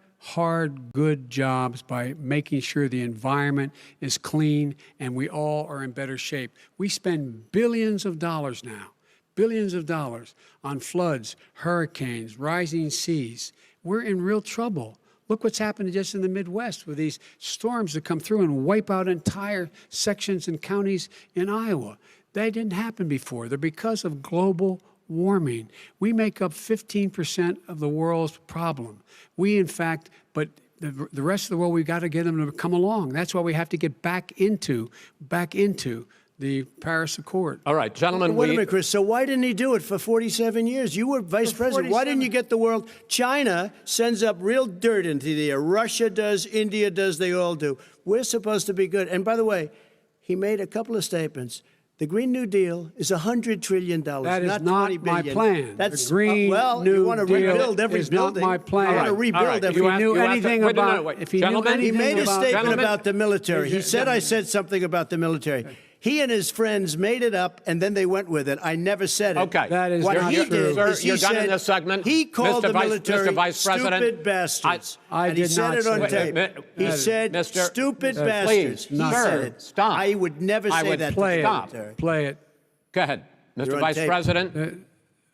good jobs by making sure the environment is clean and we all are in better shape. We spend billions of dollars now, billions of dollars on floods, hurricanes, rising seas. We're in real trouble. Look what's happened just in the Midwest with these storms that come through and wipe out entire sections and counties in Iowa. That didn't happen before. They're because of global warming. We make up 15% of the world's problem. We, in fact, but the rest of the world, we've got to get them to come along. That's why we have to get back into the Paris Accord. All right, gentlemen. Wait a minute, Chris. So why didn't he do it for 47 years? You were vice president. Why didn't you get the world? China sends up real dirt into the air. Russia does. India does. They all do. We're supposed to be good. And by the way, he made a couple of statements. The Green New Deal is $100 trillion, that is not $20 my billion. plan. That's the Green well, New you want to Deal rebuild every is building. not my plan. You want to rebuild every. If he knew anything about, if he knew anything he made a about, statement about the military. He said I said something about the military. He and his friends made it up, and then they went with it. I never said it. Okay. That is what not he true. did Sir, is he you're done in said this segment. he called the military Mr. Vice President, stupid bastards. I and he did said not it on say tape. that. He said Mr. stupid Please, bastards. He sir, said it. stop. I would never I say would that. Play to the it. military. Play it. Go ahead. You're Mr. on Vice tape. President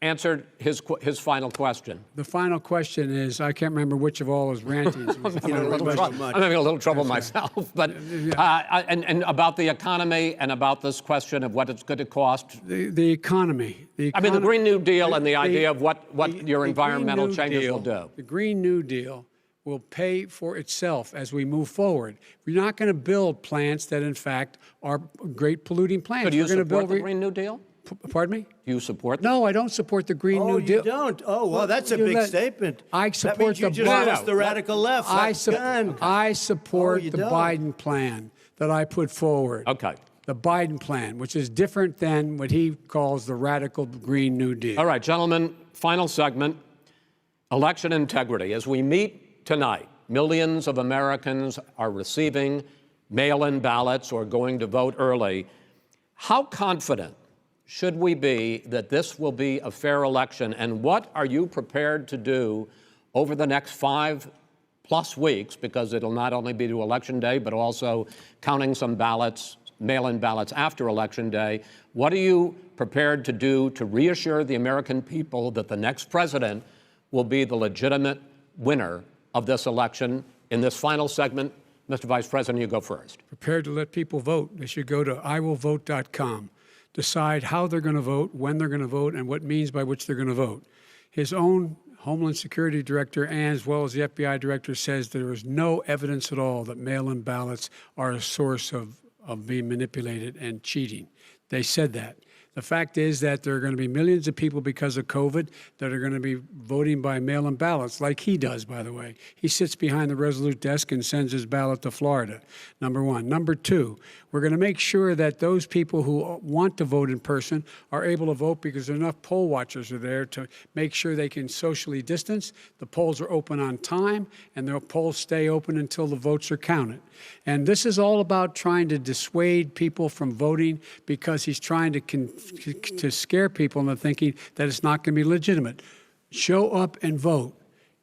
answered his final question. The final question is, I can't remember which of all his rantings. You don't remember much. I'm having a little trouble myself, but and about the economy and about this question of what it's going to cost. The economy. I mean, the Green New Deal and the idea of what your environmental Green New changes Deal, will do. The Green New Deal will pay for itself as we move forward. We're not going to build plants that, in fact, are great polluting plants. So do you We're going to support build the Green New Deal? Pardon me? Do you support No, I don't support the Green New Deal. Oh, you don't? Oh, well, that's a big statement. I that support means you the just Biden. lost the radical left. I Oh, support you the don't. Biden plan that I put forward. Okay. The Biden plan, which is different than what he calls the radical Green New Deal. All right, gentlemen, final segment, election integrity. As we meet tonight, millions of Americans are receiving mail-in ballots or going to vote early. How confident should we be that this will be a fair election? And what are you prepared to do over the next 5+ weeks, because it'll not only be to Election Day, but also counting some ballots, mail-in ballots after Election Day. What are you prepared to do to reassure the American people that the next president will be the legitimate winner of this election? In this final segment, Mr. Vice President, you go first. Prepared to let people vote. They should go to iwillvote.com. Decide how they're going to vote, when they're going to vote, and what means by which they're going to vote. His own Homeland Security Director, and as well as the FBI Director, says there is no evidence at all that mail-in ballots are a source of being manipulated and cheating. They said that. The fact is that there are going to be millions of people because of COVID that are going to be voting by mail-in ballots, like he does, by the way. He sits behind the Resolute desk and sends his ballot to Florida, number one. Number two, we're going to make sure that those people who want to vote in person are able to vote because enough poll watchers are there to make sure they can socially distance. The polls are open on time, and the polls stay open until the votes are counted. And this is all about trying to dissuade people from voting because he's trying to scare people into thinking that it's not going to be legitimate. Show up and vote.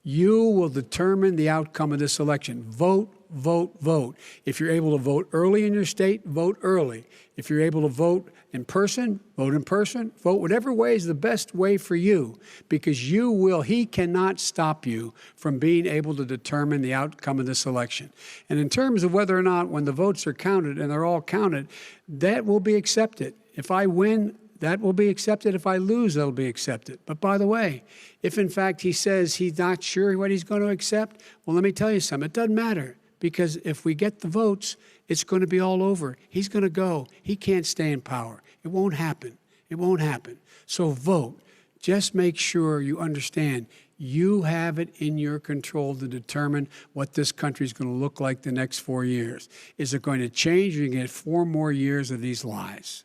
You will determine the outcome of this election. Vote, vote, vote. If you're able to vote early in your state, vote early. If you're able to vote in person, vote in person. Vote whatever way is the best way for you, because he cannot stop you from being able to determine the outcome of this election. And in terms of whether or not when the votes are counted, and they're all counted, that will be accepted. If I win that will be accepted. If I lose, that'll be accepted. But by the way, if in fact he says he's not sure what he's going to accept, well, let me tell you something. It doesn't matter, because if we get the votes, it's going to be all over. He's going to go. He can't stay in power. It won't happen. It won't happen. So vote. Just make sure you understand you have it in your control to determine what this country is going to look like the next 4 years. Is it going to change, or you get 4 more years of these lies?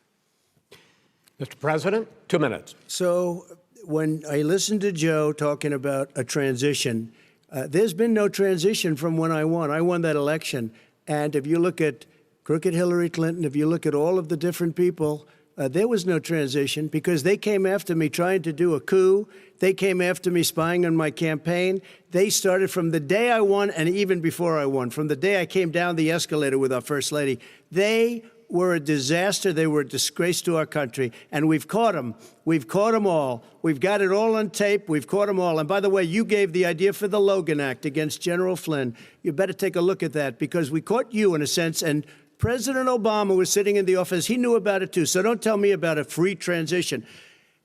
Mr. President, 2 minutes. So when I listened to Joe talking about a transition, there's been no transition from when I won. I won that election. And if you look at crooked Hillary Clinton, if you look at all of the different people, there was no transition, because they came after me trying to do a coup. They came after me spying on my campaign. They started from the day I won, and even before I won, from the day I came down the escalator with our First Lady. They were a disaster. They were a disgrace to our country. And we've caught them. We've caught them all. We've got it all on tape. We've caught them all. And by the way, you gave the idea for the Logan Act against General Flynn. You better take a look at that, because we caught you in a sense. And President Obama was sitting in the office. He knew about it, too. So don't tell me about a free transition.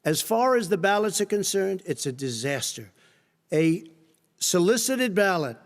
As far as the ballots are concerned, it's a disaster. A solicited ballot,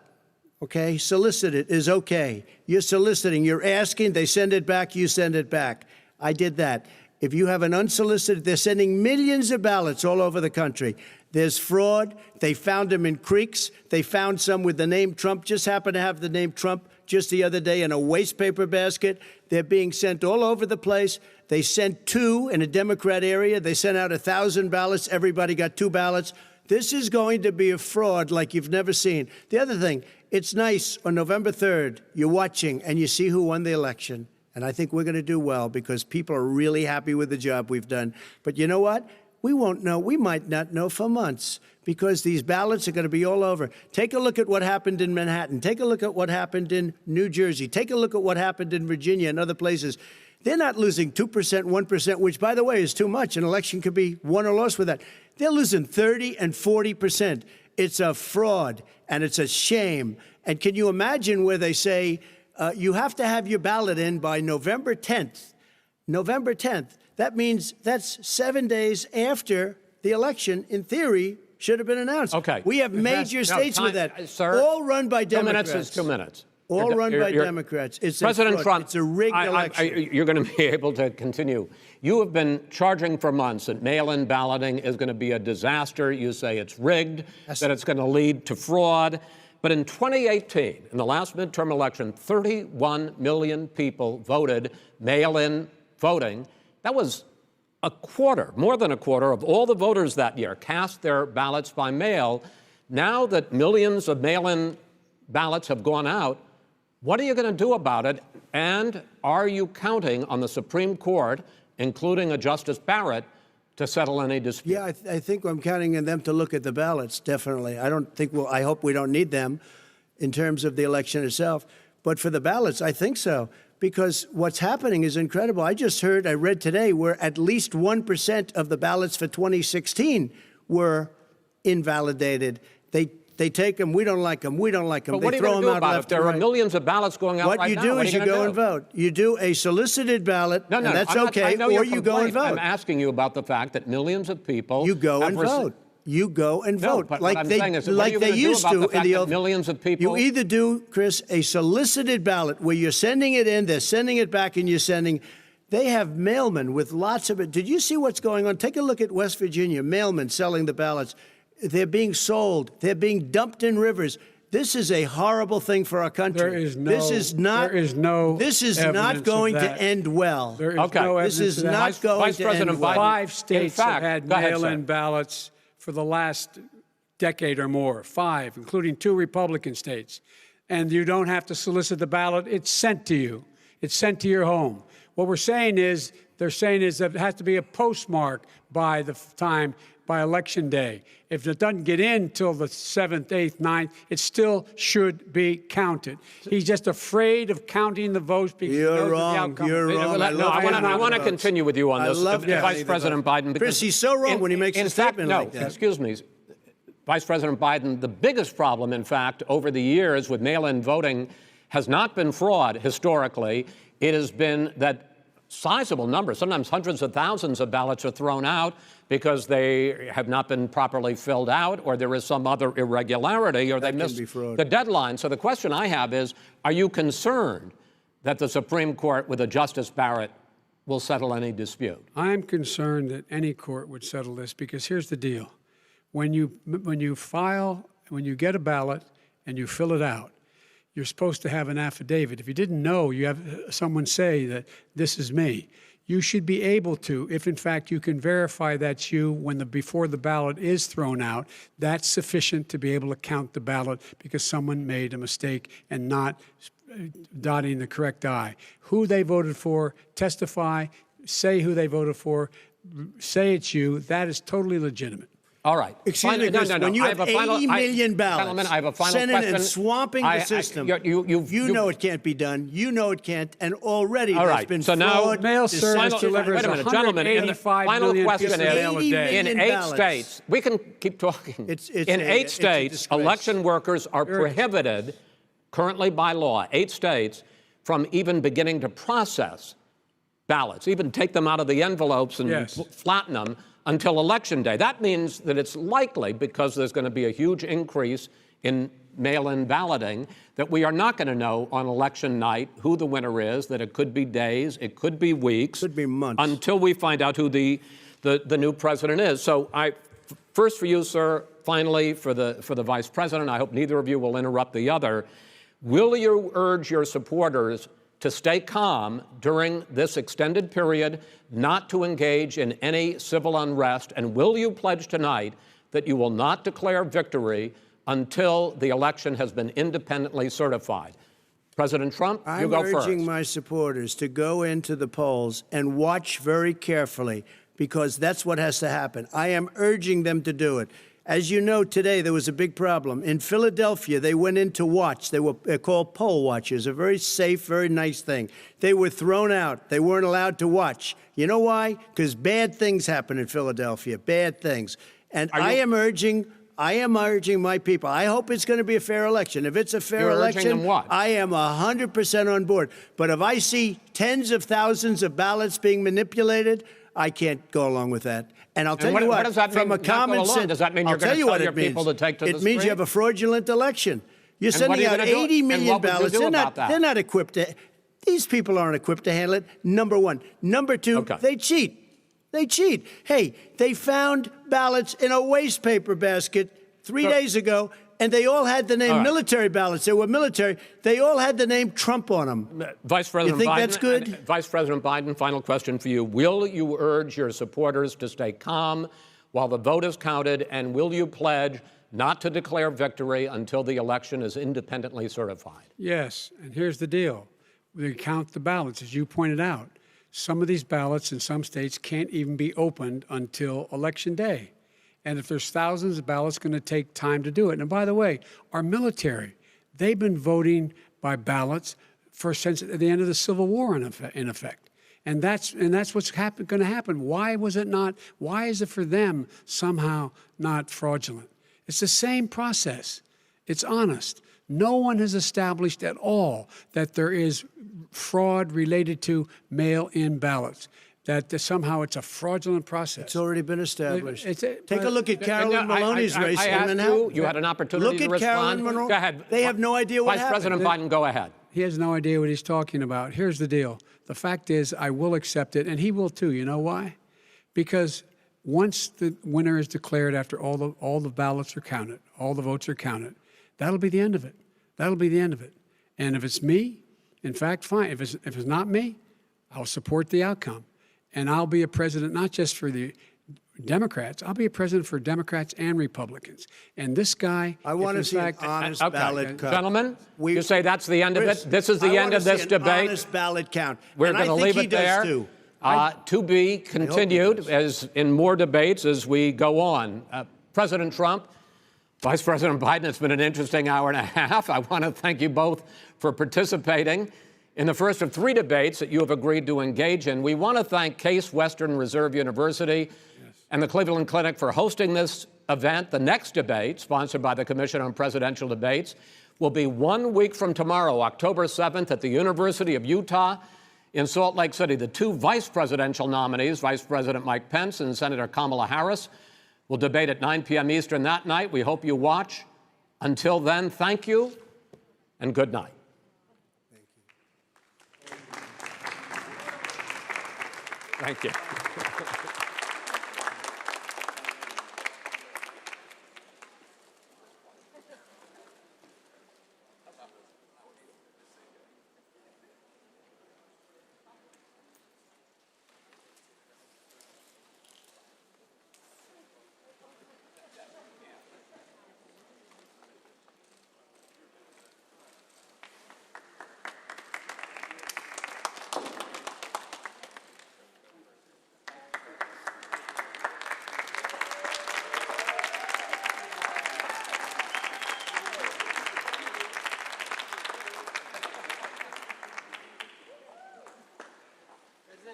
okay, solicited is okay. You're soliciting, you're asking, they send it back, you send it back. I did that. If you have an unsolicited, they're sending millions of ballots all over the country. There's fraud. They found them in creeks. They found some with the name Trump, just happened to have the name Trump just the other day in a waste paper basket. They're being sent all over the place. They sent 2 in a Democrat area. They sent out 1,000 ballots. Everybody got 2 ballots. This is going to be a fraud like you've never seen. The other thing, it's nice on November 3rd, you're watching and you see who won the election. And I think we're going to do well, because people are really happy with the job we've done. But you know what? We won't know. We might not know for months, because these ballots are going to be all over. Take a look at what happened in Manhattan. Take a look at what happened in New Jersey. Take a look at what happened in Virginia and other places. They're not losing 2%, 1%, which, by the way, is too much. An election could be won or lost with that. They're losing 30 and 40%. It's a fraud, and it's a shame. And can you imagine where they say you have to have your ballot in by November 10th? November 10th. That means that's 7 days after the election, in theory, should have been announced. Okay. We have major states with that, sir, all run by Democrats. 2 minutes is 2 minutes. All run by Democrats. It's President Trump, it's a rigged election. You're going to be able to continue. You have been charging for months that mail-in balloting is going to be a disaster. You say it's rigged, that it's going to lead to fraud. But in 2018, in the last midterm election, 31 million people voted mail-in voting. That was a quarter, more than a quarter, of all the voters that year cast their ballots by mail. Now that millions of mail-in ballots have gone out, what are you going to do about it? And are you counting on the Supreme Court, including a Justice Barrett, to settle any dispute? Yeah, I think I'm counting on them to look at the ballots, definitely. I hope we don't need them in terms of the election itself. But for the ballots, I think so. Because what's happening is incredible. I read today, where at least 1% of the ballots for 2016 were invalidated. They take them, we don't like them, we don't like them. But what are you going to do about it? There are millions of ballots going out right now. What you do is you go and vote. You do a solicited ballot, and that's okay, or you go and vote. I'm asking you about the fact that millions of people... You go and vote. You go and vote. But what I'm saying is, what are you going to do about the fact that millions of people... You either do, Chris, a solicited ballot where you're sending it in, they're sending it back, and you're sending... They have mailmen with lots of it. Did you see what's going on? Take a look at West Virginia, mailmen selling the ballots. They're being sold. They're being dumped in rivers. This is a horrible thing for our country. This is not going to end well. There is no evidence This is of that. not going to end well. 5 states have had mail-in ahead, ballots for the last decade or more. 5, including 2 Republican states. And you don't have to solicit the ballot. It's sent to you. It's sent to your home. What they're saying is that it has to be a postmark by the time, by Election Day. If it doesn't get in till the 7th, 8th, 9th, it still should be counted. He's just afraid of counting the votes because he knows the outcome. You're wrong. I want to continue with you on this, Vice President Biden. Chris, he's so wrong when he makes a statement like that. Excuse me, Vice President Biden, the biggest problem, in fact, over the years with mail-in voting has not been fraud historically. It has been that sizable number, sometimes hundreds of thousands of ballots are thrown out because they have not been properly filled out, or there is some other irregularity, or they missed the deadline. So the question I have is, are you concerned that the Supreme Court, with a Justice Barrett, will settle any dispute? I'm concerned that any court would settle this, because here's the deal. When you get a ballot and you fill it out, you're supposed to have an affidavit. If you didn't know, you have someone say that this is me. You should be able to, if in fact you can verify that's you before the ballot is thrown out, that's sufficient to be able to count the ballot because someone made a mistake and not dotting the correct I. Who they voted for, testify, say who they voted for, say it's you. That is totally legitimate. All right. Excuse me, Chris, when you have 80 million ballots I have a final sent in question. and swamping the system, you know it can't be done. You know it can't. And already there's been so fraud. Now, mail service delivers wait a minute, gentlemen. The final question is, in 8 states, we can keep talking. In 8 states, election workers are prohibited currently by law, 8 states, from even beginning to process ballots, even take them out of the envelopes and flatten them until Election Day. That means that it's likely, because there's going to be a huge increase in mail-in balloting, that we are not going to know on election night who the winner is, that it could be days, it could be weeks. Could be months. Until we find out who the new president is. So first for you, sir, finally for the vice president, I hope neither of you will interrupt the other. Will you urge your supporters to stay calm during this extended period, not to engage in any civil unrest? And will you pledge tonight that you will not declare victory until the election has been independently certified? President Trump, you go first. I'm urging my supporters to go into the polls and watch very carefully, because that's what has to happen. I am urging them to do it. As you know, today there was a big problem. In Philadelphia, they went in to watch. They're called poll watchers, a very safe, very nice thing. They were thrown out. They weren't allowed to watch. You know why? Because bad things happen in Philadelphia, bad things. And I am urging my people. I hope it's going to be a fair election. If it's a fair election, them what? I am 100% on board. But if I see tens of thousands of ballots being manipulated, I can't go along with that. And I'll tell you what, does that from mean, a common sense, does that mean you're going to tell your people to take to the street? It means you have a fraudulent election. You're And what are sending you out gonna do? 80 And million what would you ballots. do about that? They're not equipped to. These people aren't equipped to handle it. Number one. Number two, they cheat. They cheat. Hey, they found ballots in a waste paper basket 3 days ago, and they all had the name military ballots. They were military. They all had the name Trump on them. Vice President you think Biden, that's good? Vice President Biden, final question for you. Will you urge your supporters to stay calm while the vote is counted, and will you pledge not to declare victory until the election is independently certified? Yes, and here's the deal. We count the ballots, as you pointed out. Some of these ballots in some states can't even be opened until Election Day. And if there's thousands of ballots, it's going to take time to do it. And by the way, our military, they've been voting by ballots since the end of the Civil War, in effect. And that's what's going to happen. Why was it not? Why is it for them somehow not fraudulent? It's the same process. It's honest. No one has established at all that there is fraud related to mail-in ballots, that somehow it's a fraudulent process. It's already been established. Take a look at Carolyn Maloney's race. I asked you had an opportunity to respond. Look at Carolyn Maloney. Go ahead. They have no idea what happened. Vice President Biden, go ahead. He has no idea what he's talking about. Here's the deal. The fact is, I will accept it, and he will too. You know why? Because once the winner is declared, after all the ballots are counted, all the votes are counted, that'll be the end of it. That'll be the end of it. And if it's me, in fact, fine. If it's not me, I'll support the outcome. And I'll be a president not just for the Democrats. I'll be a president for Democrats and Republicans. And this guy, I want to see an honest ballot count. Gentlemen, you say that's the end of it? This is the end of this debate? Honest ballot count. We're going to leave it there. To be continued as in more debates as we go on. President Trump, Vice President Biden, it's been an interesting hour and a half. I want to thank you both for participating in the first of 3 debates that you have agreed to engage in. We want to thank Case Western Reserve University and the Cleveland Clinic for hosting this event. The next debate, sponsored by the Commission on Presidential Debates, will be 1 week from tomorrow, October 7th, at the University of Utah In Salt Lake City, the two vice presidential nominees, Vice President Mike Pence and Senator Kamala Harris, will debate at 9 p.m. Eastern that night. We hope you watch. Until then, thank you and good night. Thank you.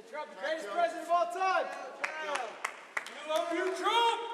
Trump, the greatest president of all time. We love you, Trump!